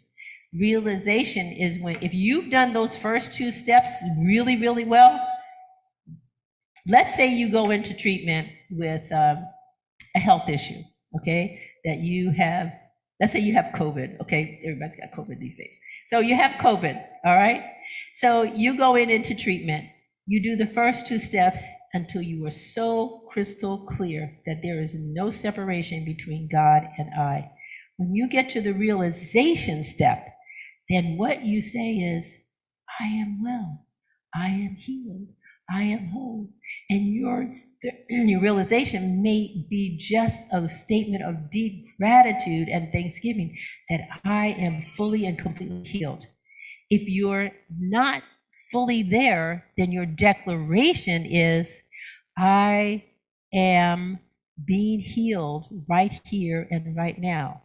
Realization is when, if you've done those first two steps really, really well, let's say you go into treatment with a health issue, okay, that you have, let's say you have COVID, okay, everybody's got COVID these days. So you have COVID, all right? So you go into treatment, you do the first two steps until you are so crystal clear that there is no separation between God and I. When you get to the realization step, then what you say is, I am well, I am healed, I am whole. And your realization may be just a statement of deep gratitude and thanksgiving that I am fully and completely healed. If you're not fully there, then your declaration is, I am being healed right here and right now.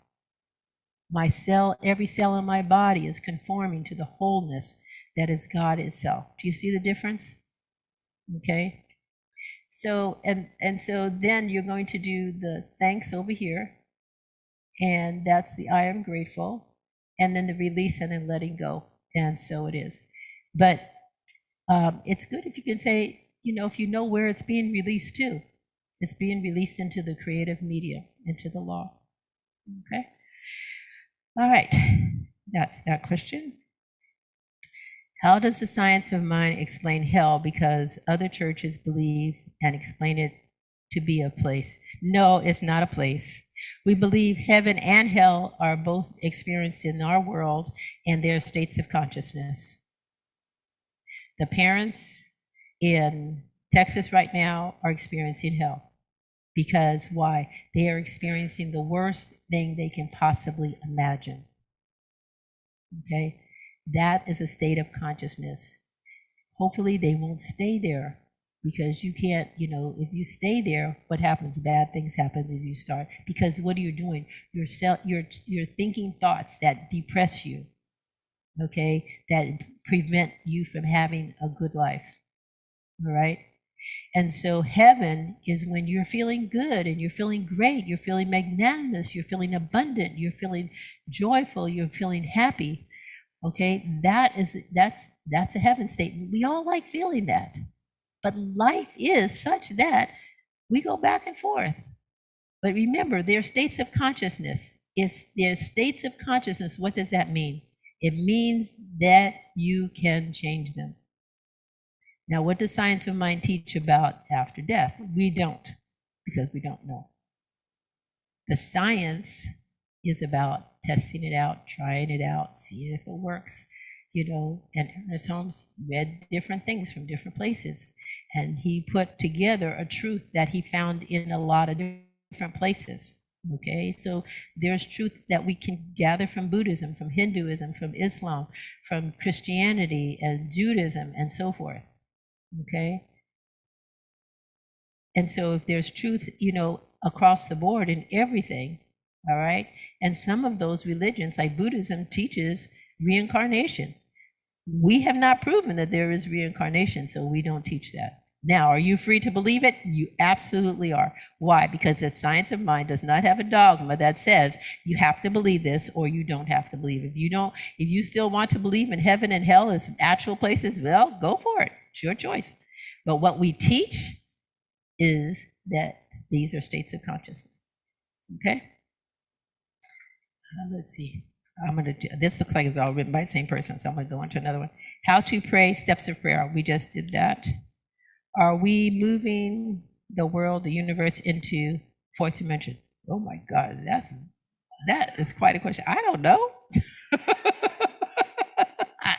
My cell, every cell in my body is conforming to the wholeness that is God itself. Do you see the difference? Okay. So, and so then you're going to do the thanks over here. And that's the I am grateful. And then the release and then letting go. And so it is. But it's good if you can say, if you know where it's being released to. It's being released into the creative media, into the law. Okay. All right. That's that question. How does the science of mind explain hell? Because other churches believe and explain it to be a place. No, it's not a place. We believe heaven and hell are both experienced in our world, and they're states of consciousness. The parents in Texas right now are experiencing hell. Because why? They are experiencing the worst thing they can possibly imagine. Okay? That is a state of consciousness. Hopefully they won't stay there, because you can't, if you stay there, what happens? Bad things happen if you start. Because what are you doing? You're thinking thoughts that depress you, okay? That prevent you from having a good life, all right? And so heaven is when you're feeling good and you're feeling great, you're feeling magnanimous, you're feeling abundant, you're feeling joyful, you're feeling happy. Okay, that's a heaven state. We all like feeling that. But life is such that we go back and forth. But remember, there are states of consciousness. If there's states of consciousness, what does that mean? It means that you can change them. Now, what does science of mind teach about after death? We don't, because we don't know. The science is about testing it out, trying it out, seeing if it works, and Ernest Holmes read different things from different places. And he put together a truth that he found in a lot of different places. Okay, so there's truth that we can gather from Buddhism, from Hinduism, from Islam, from Christianity and Judaism and so forth. Okay, and so if there's truth, across the board in everything, all right, and some of those religions, like Buddhism, teaches reincarnation. We have not proven that there is reincarnation, so we don't teach that. Now, are you free to believe it? You absolutely are. Why? Because the science of mind does not have a dogma that says you have to believe this or you don't have to believe. If you still want to believe in heaven and hell as actual places, well, go for it. It's your choice. But what we teach is that these are states of consciousness. Okay? Let's see. This looks like it's all written by the same person, so I'm going to go on to another one. How to pray, steps of prayer. We just did that. Are we moving the world, the universe into fourth dimension? Oh my God, that is quite a question. I don't know.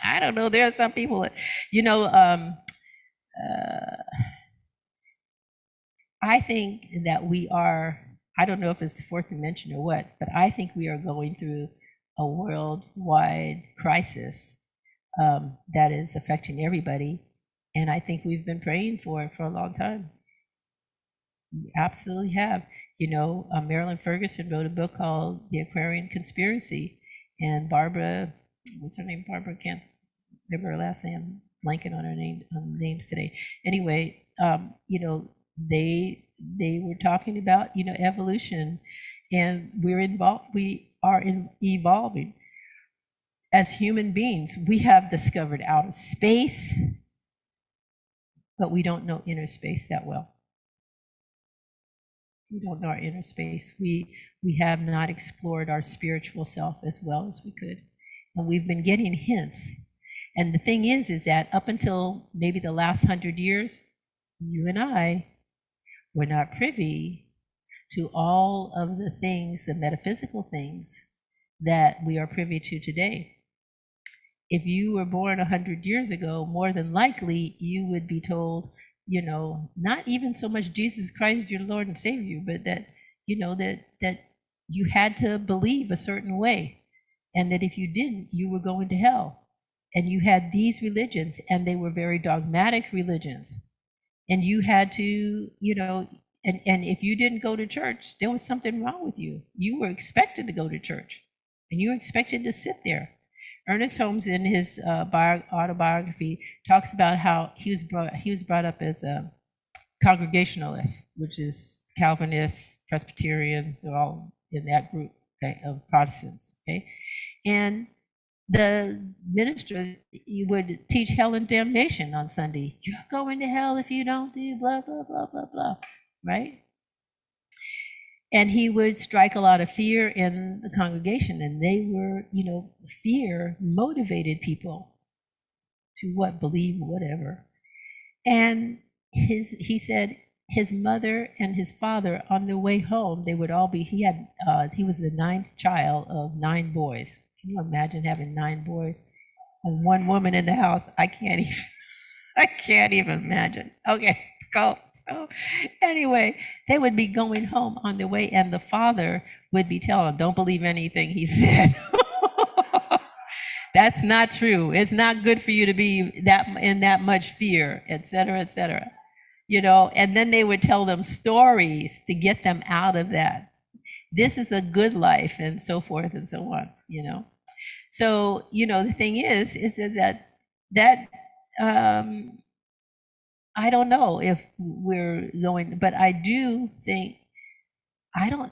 I don't know. There are some people that, I think that we are, I don't know if it's the fourth dimension or what, but I think we are going through a worldwide crisis that is affecting everybody. And I think we've been praying for it for a long time. We absolutely have. Marilyn Ferguson wrote a book called The Aquarian Conspiracy. And Barbara, what's her name? Barbara, can't remember her last name. I'm blanking on her names today. Anyway, they were talking about, evolution, and we are evolving. As human beings, we have discovered outer space, but we don't know inner space that well. We don't know our inner space. We have not explored our spiritual self as well as we could. And we've been getting hints. And the thing is that up until maybe the last 100 years, you and I were not privy to all of the things, the metaphysical things that we are privy to today. If you were born 100 years ago, more than likely you would be told, not even so much Jesus Christ, your Lord and Savior, but that, that you had to believe a certain way, and that if you didn't, you were going to hell. And you had these religions, and they were very dogmatic religions. And you had to, and if you didn't go to church, there was something wrong with you. You were expected to go to church, and you were expected to sit there. Ernest Holmes, in his autobiography, talks about how he was brought up as a Congregationalist, which is Calvinists, Presbyterians, they're all in that group, okay, of Protestants. Okay, and the minister, he would teach hell and damnation on Sunday. You're going to hell if you don't do blah blah blah blah blah, right? And he would strike a lot of fear in the congregation, and they were, fear motivated people to believe whatever. And he said his mother and his father, on their way home, they would all be, he was the 9th child of 9 boys. Can you imagine having 9 boys and 1 woman in the house? I can't even imagine. Okay. Go. So anyway, they would be going home on their way, and the father would be telling them, don't believe anything he said. That's not true. It's not good for you to be in that much fear, et cetera, et cetera. And then they would tell them stories to get them out of that. This is a good life, and so forth and so on, So, the thing is that I don't know if we're going, but I do think, let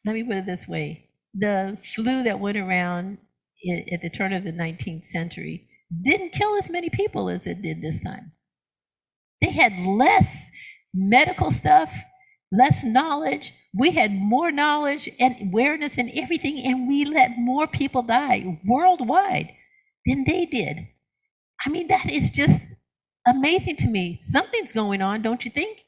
me put it this way. The flu that went around at the turn of the 19th century didn't kill as many people as it did this time. They had less medical stuff, less knowledge. We had more knowledge and awareness and everything, and we let more people die worldwide than they did. I mean, that is just amazing to me. Something's going on, don't you think?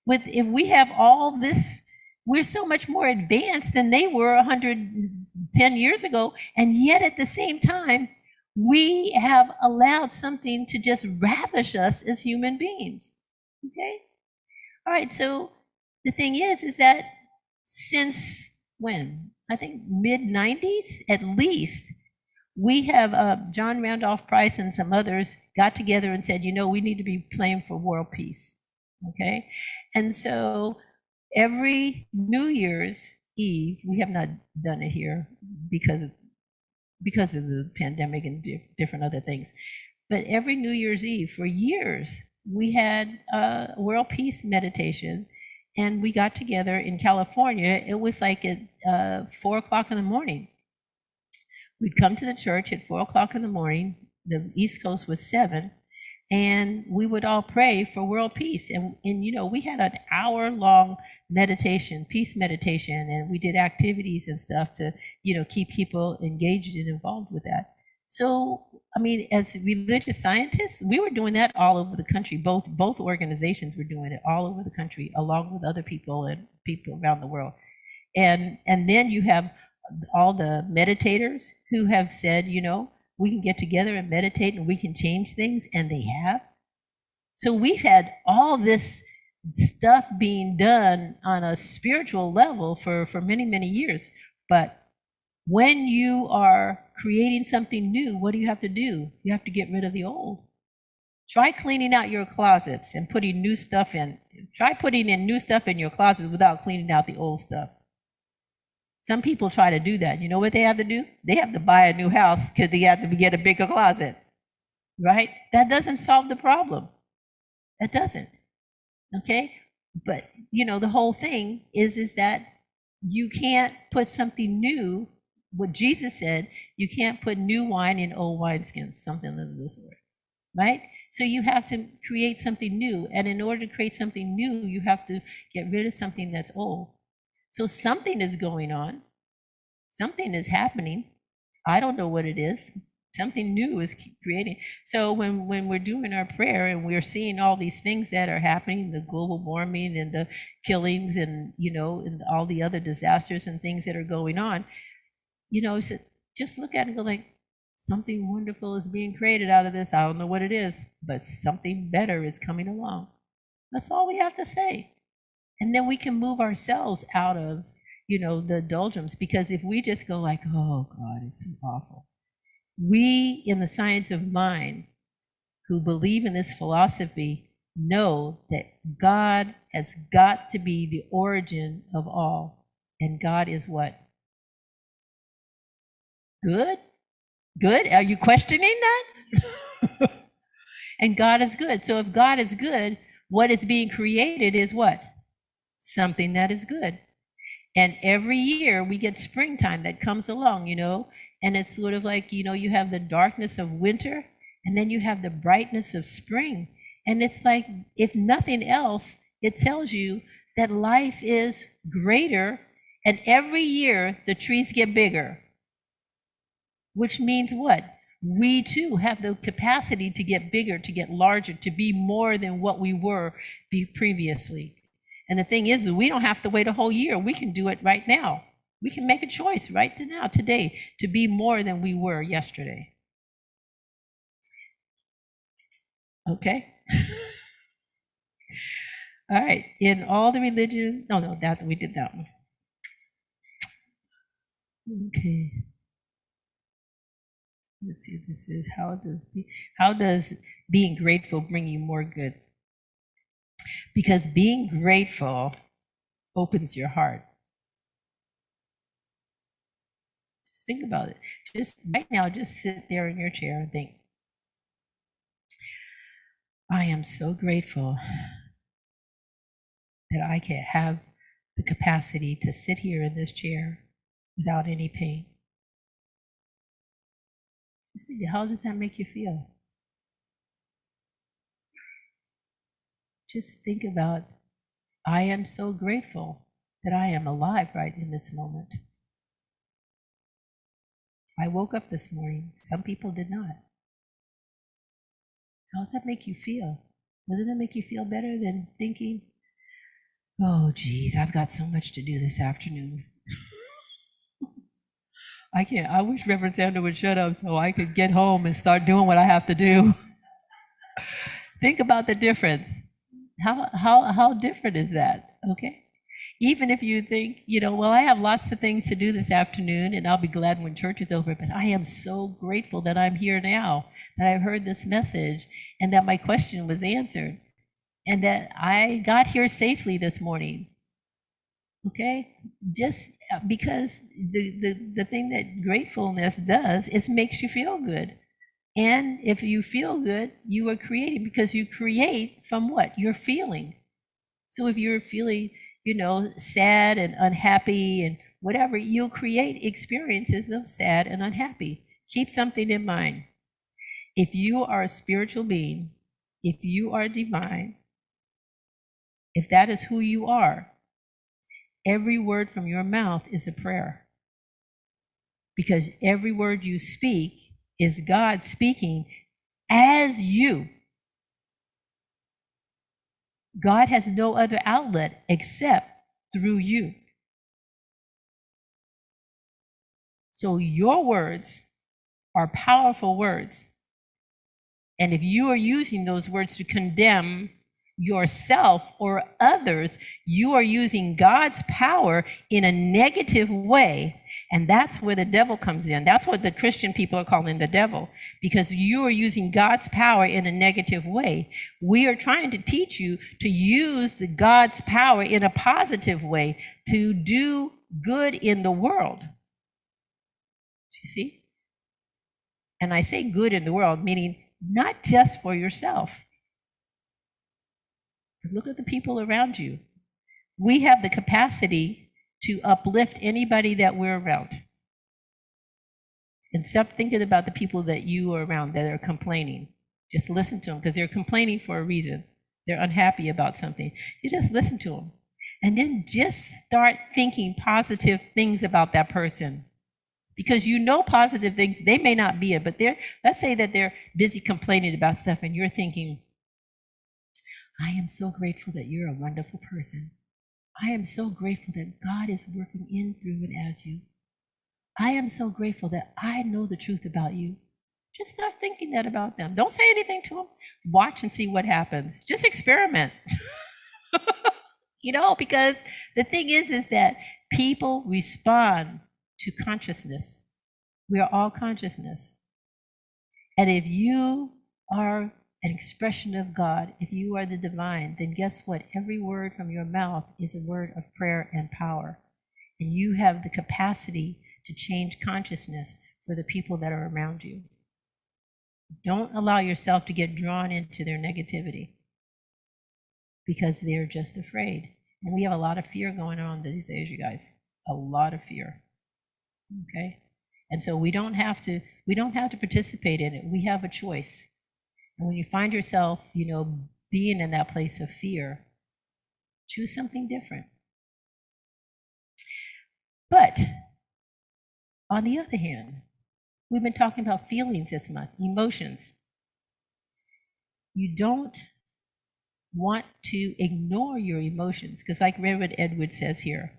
If we have all this, we're so much more advanced than they were 110 years ago, and yet at the same time, we have allowed something to just ravish us as human beings. Okay? All right, so the thing is that since when? I think mid-90s at least. We have John Randolph Price and some others got together and said, we need to be playing for world peace. Okay. And so every New Year's Eve, we have not done it here because of the pandemic and different other things. But every New Year's Eve for years, we had a world peace meditation, and we got together in California. It was like at 4 o'clock in the morning. We'd come to the church at 4 o'clock in the morning. The East Coast was 7, and we would all pray for world peace. And we had an hour-long meditation, peace meditation, and we did activities and stuff to, keep people engaged and involved with that. So, as religious scientists, we were doing that all over the country. Both organizations were doing it all over the country, along with other people and people around the world. And then you have all the meditators who have said, we can get together and meditate and we can change things, and they have. So we've had all this stuff being done on a spiritual level for many, many years. But when you are creating something new, what do you have to do? You have to get rid of the old. Try cleaning out your closets and putting new stuff in. Try putting in new stuff in your closets without cleaning out the old stuff. Some people try to do that. You know what they have to do? They have to buy a new house because they have to get a bigger closet, right? That doesn't solve the problem. That doesn't, okay? But, the whole thing is that you can't put something new. What Jesus said, you can't put new wine in old wineskins, something of this sort, right? So you have to create something new. And in order to create something new, you have to get rid of something that's old. So something is going on. Something is happening. I don't know what it is. Something new is creating. So when we're doing our prayer and we're seeing all these things that are happening, the global warming and the killings and, and all the other disasters and things that are going on, so just look at it and go like, something wonderful is being created out of this. I don't know what it is, but something better is coming along. That's all we have to say. And then we can move ourselves out of, the doldrums, because if we just go like, oh God, it's so awful. We in the science of mind who believe in this philosophy know that God has got to be the origin of all. And God is what? Good? Good? Are you questioning that? And God is good. So if God is good, what is being created is what? Something that is good. And every year we get springtime that comes along, and it's sort of like, you have the darkness of winter and then you have the brightness of spring. And it's like, if nothing else, it tells you that life is greater, and every year the trees get bigger, which means what? We too have the capacity to get bigger, to get larger, to be more than what we were previously. And the thing is, we don't have to wait a whole year. We can do it right now. We can make a choice right now, today, to be more than we were yesterday. Okay? All right. In all the religions, that we did that one. Okay. Let's see, this is how does being grateful bring you more good? Because being grateful opens your heart. Just think about it. Just right now, just sit there in your chair and think, I am so grateful that I can have the capacity to sit here in this chair without any pain. How does that make you feel? Just think about, I am so grateful that I am alive right in this moment. I woke up this morning. Some people did not. How does that make you feel? Doesn't it make you feel better than thinking, oh, geez, I've got so much to do this afternoon. I wish Reverend Sandra would shut up so I could get home and start doing what I have to do. Think about the difference. How different is that? Okay. Even if you think, well, I have lots of things to do this afternoon and I'll be glad when church is over, but I am so grateful that I'm here now, that I've heard this message and that my question was answered and that I got here safely this morning. Okay? Just because the thing that gratefulness does is makes you feel good. And if you feel good, you are creating, because you create from what? You're feeling. So if you're feeling, sad and unhappy and whatever, you'll create experiences of sad and unhappy. Keep something in mind. If you are a spiritual being, if you are divine, if that is who you are, every word from your mouth is a prayer. Because every word you speak is God speaking as you. God has no other outlet except through you. So your words are powerful words. And if you are using those words to condemn yourself or others, you are using God's power in a negative way. And that's where the devil comes in. That's what the Christian people are calling the devil, because you are using God's power in a negative way. We are trying to teach you to use God's power in a positive way, to do good in the world. Do you see? And I say good in the world, meaning not just for yourself. Look at the people around you. We have the capacity to uplift anybody that we're around. And stop thinking about the people that you are around that are complaining. Just listen to them, because they're complaining for a reason. They're unhappy about something. You just listen to them. And then just start thinking positive things about that person. Because positive things, they may not be it, but let's say that they're busy complaining about stuff and you're thinking, I am so grateful that you're a wonderful person. I am so grateful that God is working in, through, and as you. I am so grateful that I know the truth about you. Just start thinking that about them. Don't say anything to them. Watch and see what happens. Just experiment. Because the thing is that people respond to consciousness. We are all consciousness. And if you are an expression of God, if you are the divine, then guess what? Every word from your mouth is a word of prayer and power. And you have the capacity to change consciousness for the people that are around you. Don't allow yourself to get drawn into their negativity, because they're just afraid. And we have a lot of fear going on these days, you guys. A lot of fear. Okay? And so we don't have to participate in it. We have a choice. And when you find yourself, being in that place of fear, choose something different. But on the other hand, we've been talking about feelings this month, emotions. You don't want to ignore your emotions, because like Reverend Edward says here,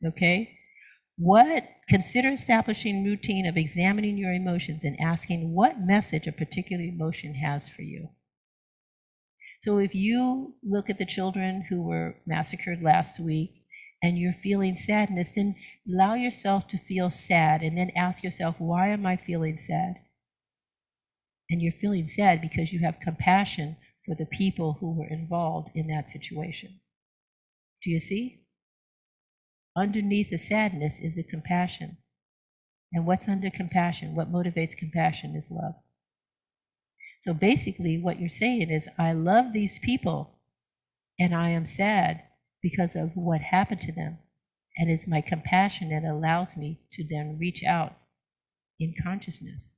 okay? Consider establishing routine of examining your emotions and asking what message a particular emotion has for you. So if you look at the children who were massacred last week and you're feeling sadness, then allow yourself to feel sad and then ask yourself, why am I feeling sad? And you're feeling sad because you have compassion for the people who were involved in that situation. Do you see? Underneath the sadness is the compassion. And what's under compassion? What motivates compassion is love. So basically what you're saying is, I love these people and I am sad because of what happened to them. And it's my compassion that allows me to then reach out in consciousness.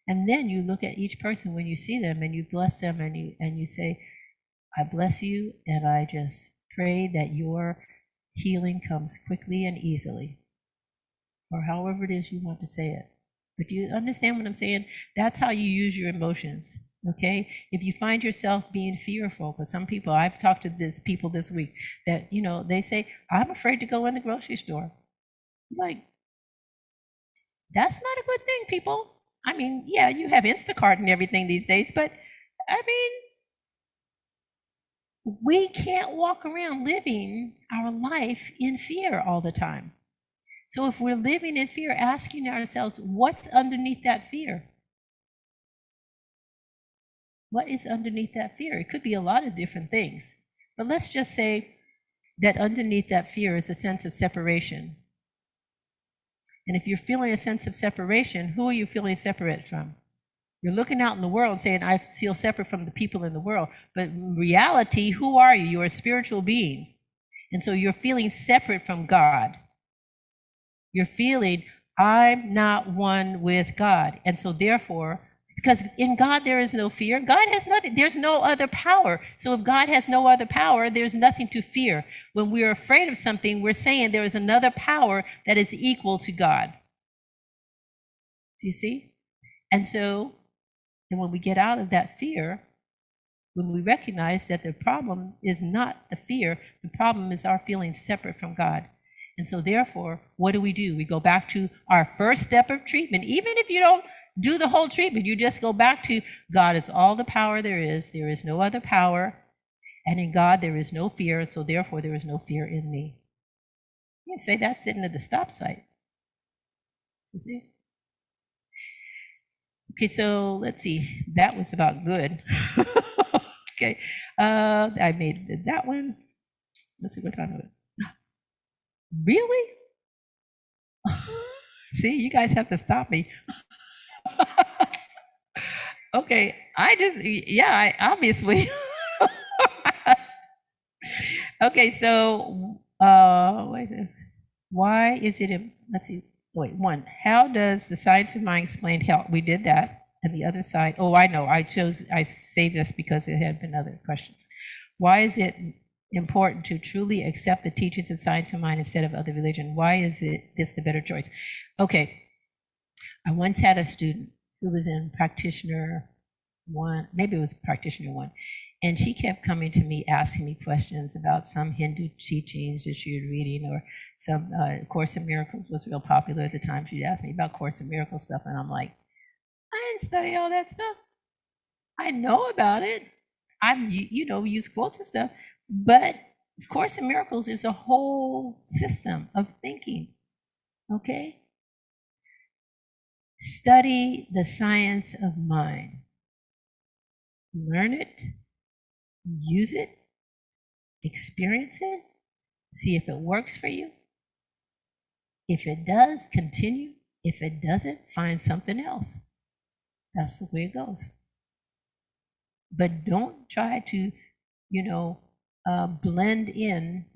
And then you look at each person when you see them and you bless them and you say, I bless you, and I just pray that your healing comes quickly and easily, or however it is you want to say it. But do you understand what I'm saying? That's how you use your emotions, okay? If you find yourself being fearful, because some people, I've talked to people this week that, they say, I'm afraid to go in the grocery store. It's like, that's not a good thing, people. I mean, yeah, you have Instacart and everything these days, but I mean, we can't walk around living our life in fear all the time. So if we're living in fear, asking ourselves, what's underneath that fear? What is underneath that fear? It could be a lot of different things. But let's just say that underneath that fear is a sense of separation. And if you're feeling a sense of separation, who are you feeling separate from? You're looking out in the world saying, I feel separate from the people in the world. But in reality, who are you? You're a spiritual being. And so you're feeling separate from God. You're feeling, I'm not one with God. And so therefore, because in God there is no fear. God has nothing. There's no other power. So if God has no other power, there's nothing to fear. When we're afraid of something, we're saying there is another power that is equal to God. Do you see? And so, and when we get out of that fear, when we recognize that the problem is not the fear, the problem is our feeling separate from God. And so therefore, what do? We go back to our first step of treatment. Even if you don't do the whole treatment, you just go back to God is all the power there is. There is no other power. And in God, there is no fear. And so therefore, there is no fear in me. You can say that's sitting at the stop sign. You see? Okay, so let's see. That was about good. Okay. I made that one. Let's see what time is it. Really? See, you guys have to stop me. Okay, I obviously. Okay, so why is it, let's see, wait, one, how does the science of mind explain health? We did that. And the other side, I know, I saved this because there had been other questions. Why is it important to truly accept the teachings of science of mind instead of other religion? Why is this the better choice? Okay, I once had a student who was in practitioner 1, maybe it was practitioner 1, and she kept coming to me asking me questions about some Hindu teachings that she was reading, or some Course in Miracles was real popular at the time. She'd ask me about Course in Miracles stuff, and I'm like, I didn't study all that stuff. I know about it. Use quotes and stuff, but Course in Miracles is a whole system of thinking, okay? Study the science of mind. Learn it, use it, experience it, see if it works for you. If it does, continue. If it doesn't, find something else. That's the way it goes. But don't try to, blend in,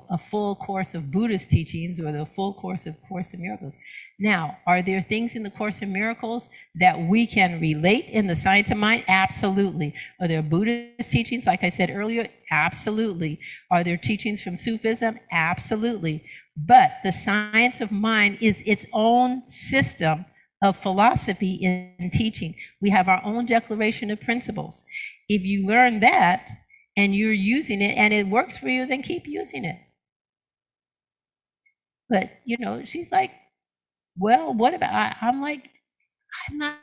a full course of Buddhist teachings or the full course of Course in Miracles. Now, are there things in the Course in Miracles that we can relate in the science of mind? Absolutely. Are there Buddhist teachings, like I said earlier? Absolutely. Are there teachings from Sufism? Absolutely. But the science of mind is its own system of philosophy in teaching. We have our own declaration of principles. If you learn that and you're using it and it works for you, then keep using it. But, she's like, well, what about, I'm like, I'm not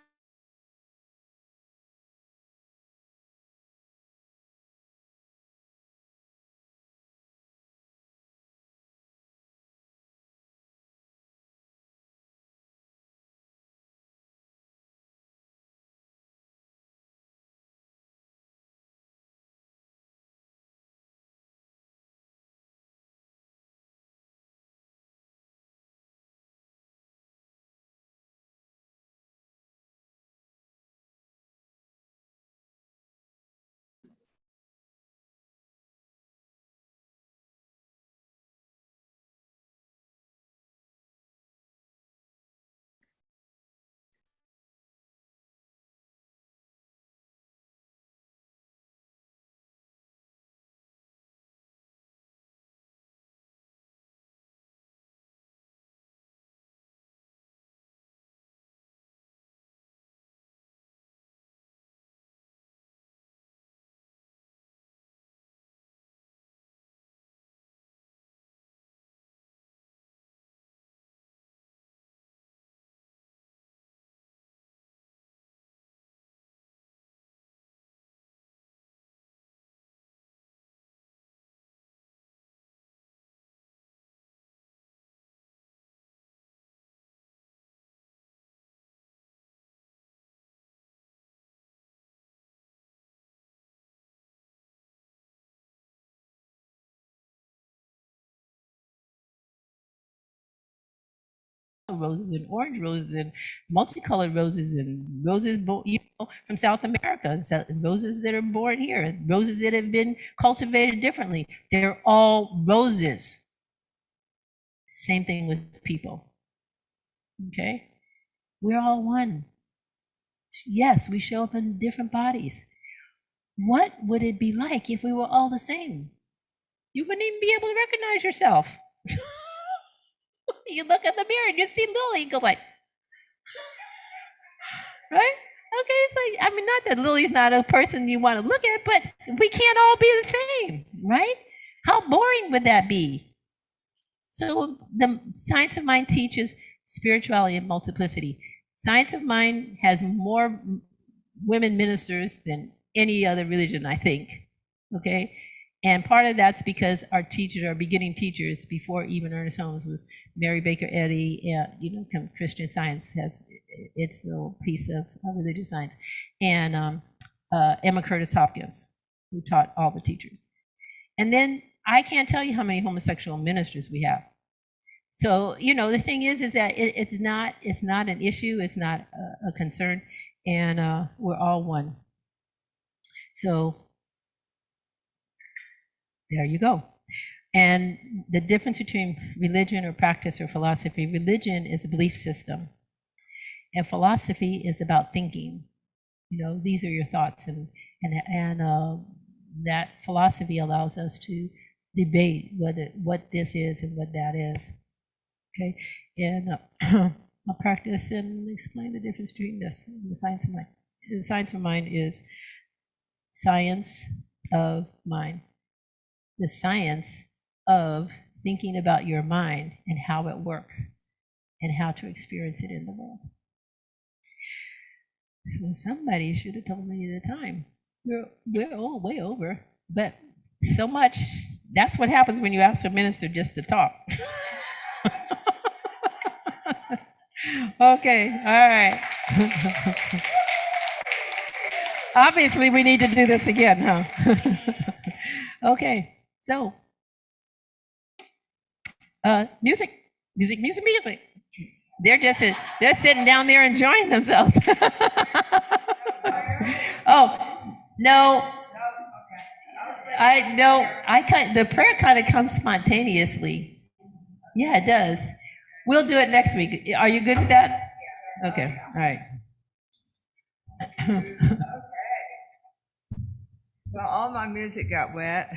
roses and orange roses and multicolored roses and roses, from South America, roses that are born here, roses that have been cultivated differently. They're all roses. Same thing with people. Okay? We're all one. Yes, we show up in different bodies. What would it be like if we were all the same? You wouldn't even be able to recognize yourself. You look in the mirror and you see Lily and go like, right? Okay, it's like, I mean, not that Lily's not a person you want to look at, but we can't all be the same, right? How boring would that be? So the science of mind teaches spirituality and multiplicity. Science of mind has more women ministers than any other religion, I think, okay? And part of that's because our teachers, our beginning teachers, before even Ernest Holmes, was Mary Baker Eddy, Christian Science has its little piece of religious science, and Emma Curtis Hopkins, who taught all the teachers. And then I can't tell you how many homosexual ministers we have. So, the thing is that it's not an issue, it's not a concern, and we're all one. So there you go. And the difference between religion or practice or philosophy, religion is a belief system, and philosophy is about thinking. These are your thoughts, and that philosophy allows us to debate what this is and what that is. Okay, and I'll practice and explain the difference between this and the science of mind. The science of mind is science of mind. The science of thinking about your mind and how it works and how to experience it in the world. So somebody should have told me the time. We're all way over, but so much, that's what happens when you ask a minister just to talk. Okay, all right. Obviously, we need to do this again, huh? Okay, so music. They're sitting down there enjoying themselves. Oh no, the prayer kind of comes spontaneously. Yeah, it does. We'll do it next week. Are you good with that? Okay, all right. Well, all my music got wet.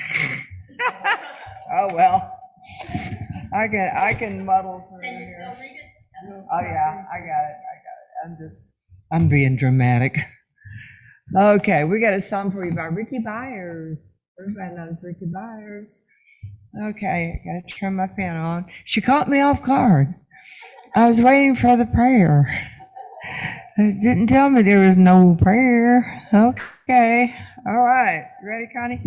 Oh well, I can muddle through here. Oh yeah, I got it. I'm being dramatic. Okay, we got a song for you by Ricky Byers. Everybody knows Ricky Byers. Okay, I gotta turn my fan on. She caught me off guard. I was waiting for the prayer. It didn't tell me there was no prayer. Okay, all right. You ready, Connie?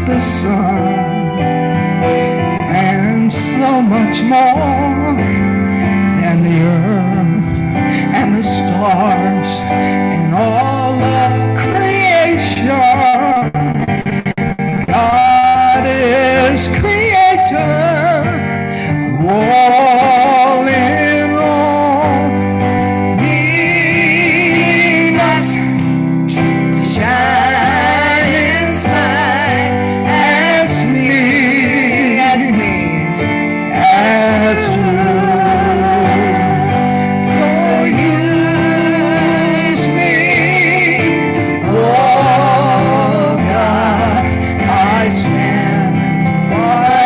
The sun and so much more than the earth and the stars and all of creation. God is creator, all in all. Need us to shine His light as you. So use me, oh God, I stand by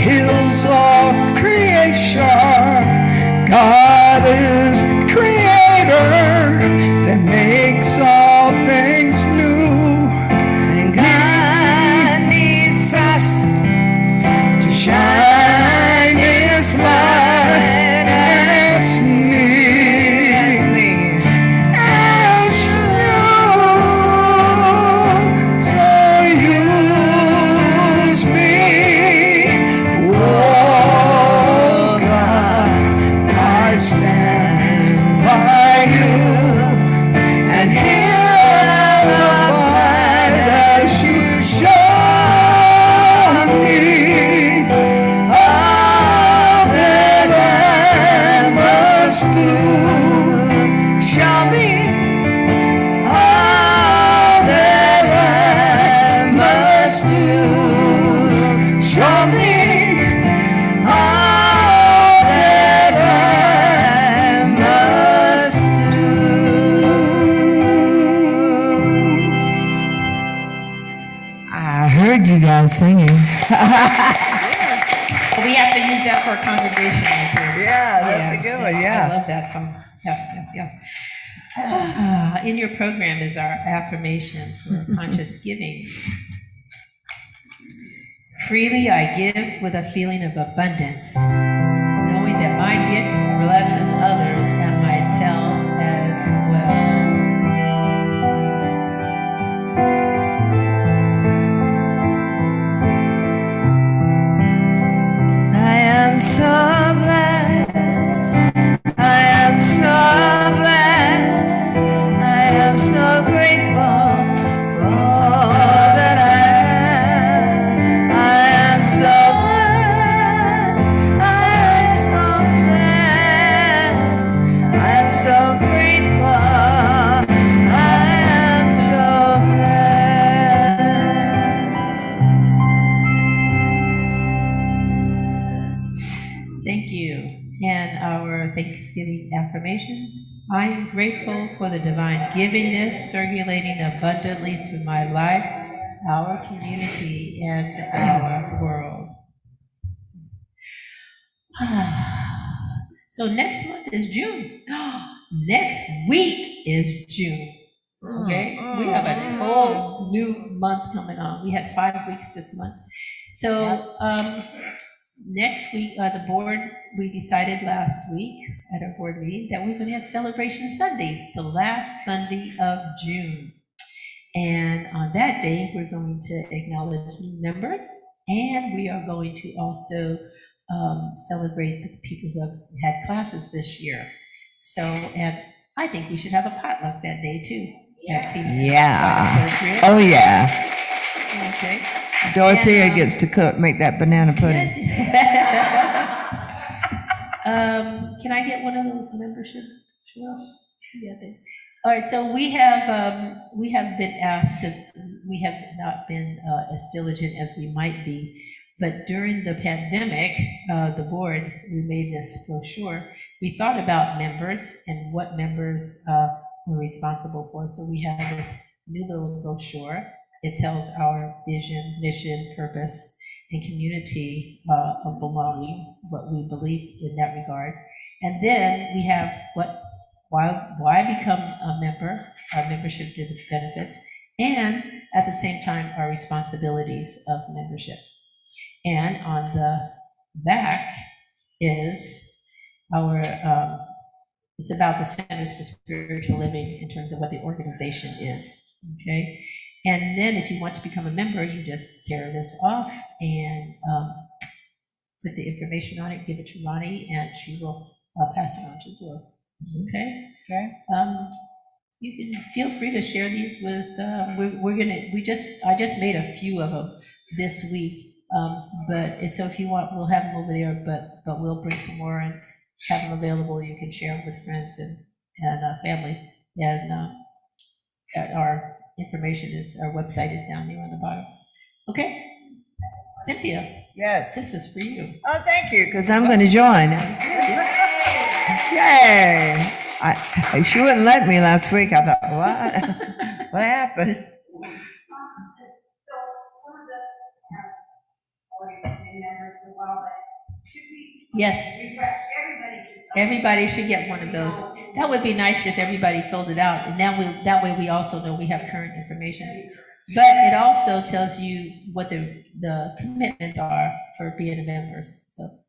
hills of creation. God is creator that makes all things new. And God needs us to shine His light as near as you. So use me, oh God, I stand by you and here abide as you show me all that I must do. Show me all that I must do. Show me all that I must do. I heard you guys singing. We have to use that for a congregation too. Yeah, that's a good one, yeah. I love that song. Yes. In your program is our affirmation for conscious giving. Freely I give with a feeling of abundance, knowing that my gift blesses others and myself as well. I am so blessed. I am so blessed. I am so grateful for all that I am. I am so blessed. I am so blessed. I am so grateful. I am so blessed. Thank you. And our Thanksgiving affirmation. I am grateful for the divine givingness circulating abundantly through my life, our community, and our world. So next month is June. Next week is June. Okay? We have a whole new month coming on. We had 5 weeks this month. So, next week, the board, we decided last week at our board meeting that we're going to have Celebration Sunday, the last Sunday of June. And on that day, we're going to acknowledge new members, and we are going to also celebrate the people who have had classes this year. So, and I think we should have a potluck that day too. That seems Yeah. quite appropriate. Oh, yeah. Okay. Dorothea And, gets to cook, make that banana pudding. Can I get one of those membership? Sure. Yeah, thanks. All right, so we have been asked, because we have not been as diligent as we might be, but during the pandemic, the board, we made this brochure. We thought about members and what members were responsible for. So we have this new little brochure. It tells our vision, mission, purpose, and community of belonging, what we believe in that regard. And then we have why become a member, our membership benefits, and at the same time, our responsibilities of membership. And on the back is our, it's about the Centers for Spiritual Living in terms of what the organization is, okay? And then if you want to become a member, you just tear this off and put the information on it, give it to Ronnie, and she will pass it on to the board. Okay? Okay. You can feel free to share these with, I just made a few of them this week. So if you want, we'll have them over there, but we'll bring some more and have them available. You can share them with friends and family. And our information our website is down there on the bottom. Okay? Cynthia, this Yes. is for you. Oh, thank you, because I'm going to join. Yay. She wouldn't let me last week. I thought, what? What happened? So some of the already been members for a while, Yes. Everybody should get one of those. That would be nice if everybody filled it out, and that way we also know we have current information. But it also tells you what the commitments are for being members. So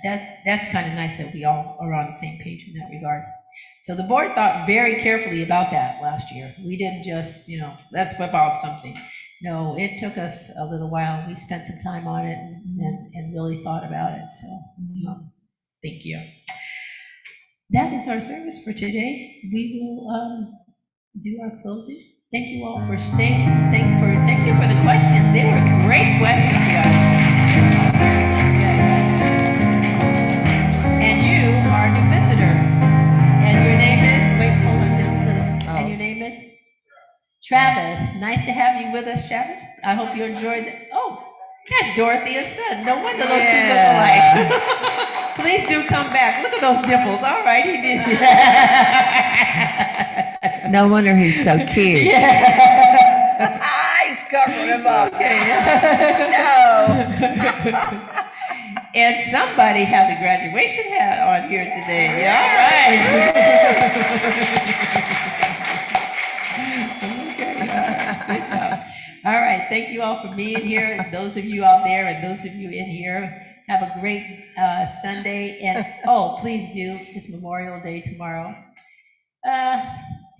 that's kind of nice that we all are on the same page in that regard. So the board thought very carefully about that last year. We didn't just, let's whip out something. No, it took us a little while. We spent some time on it and really thought about it. So thank you. That is our service for today. We will do our closing. Thank you all for staying. Thank you for the questions. They were great questions, you guys. And you are a new visitor. And your name is, wait, hold on just a little. And your name is? Travis. Nice to have you with us, Travis. I hope you enjoyed it. Oh, that's Dorothea's son. No wonder those two look alike. Please do come back. Look at those dimples. All right, he did. No wonder he's so cute. Yeah. He's covering him up. No. And somebody has a graduation hat on here today. All right. Good job. All right. Thank you all for being here. Those of you out there and those of you in here, have a great Sunday. And please do. It's Memorial Day tomorrow.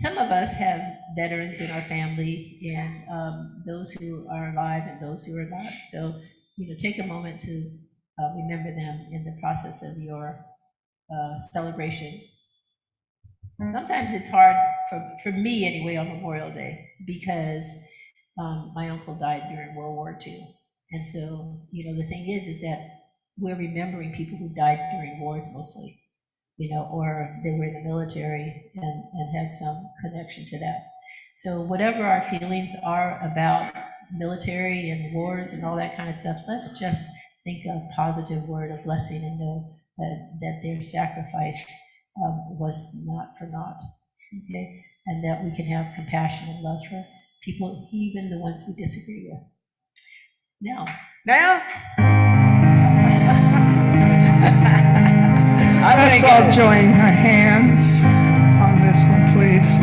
Some of us have veterans in our family, and those who are alive and those who are not. So, take a moment to remember them in the process of your celebration. Sometimes it's hard, for me anyway, on Memorial Day, because my uncle died during World War II. And so, the thing is that we're remembering people who died during wars mostly, or they were in the military and had some connection to that. So whatever our feelings are about military and wars and all that kind of stuff, let's just think a positive word of blessing and know that their sacrifice was not for naught, okay? And that we can have compassion and love for people, even the ones we disagree with. Now? Let's all join our hands on this one, please.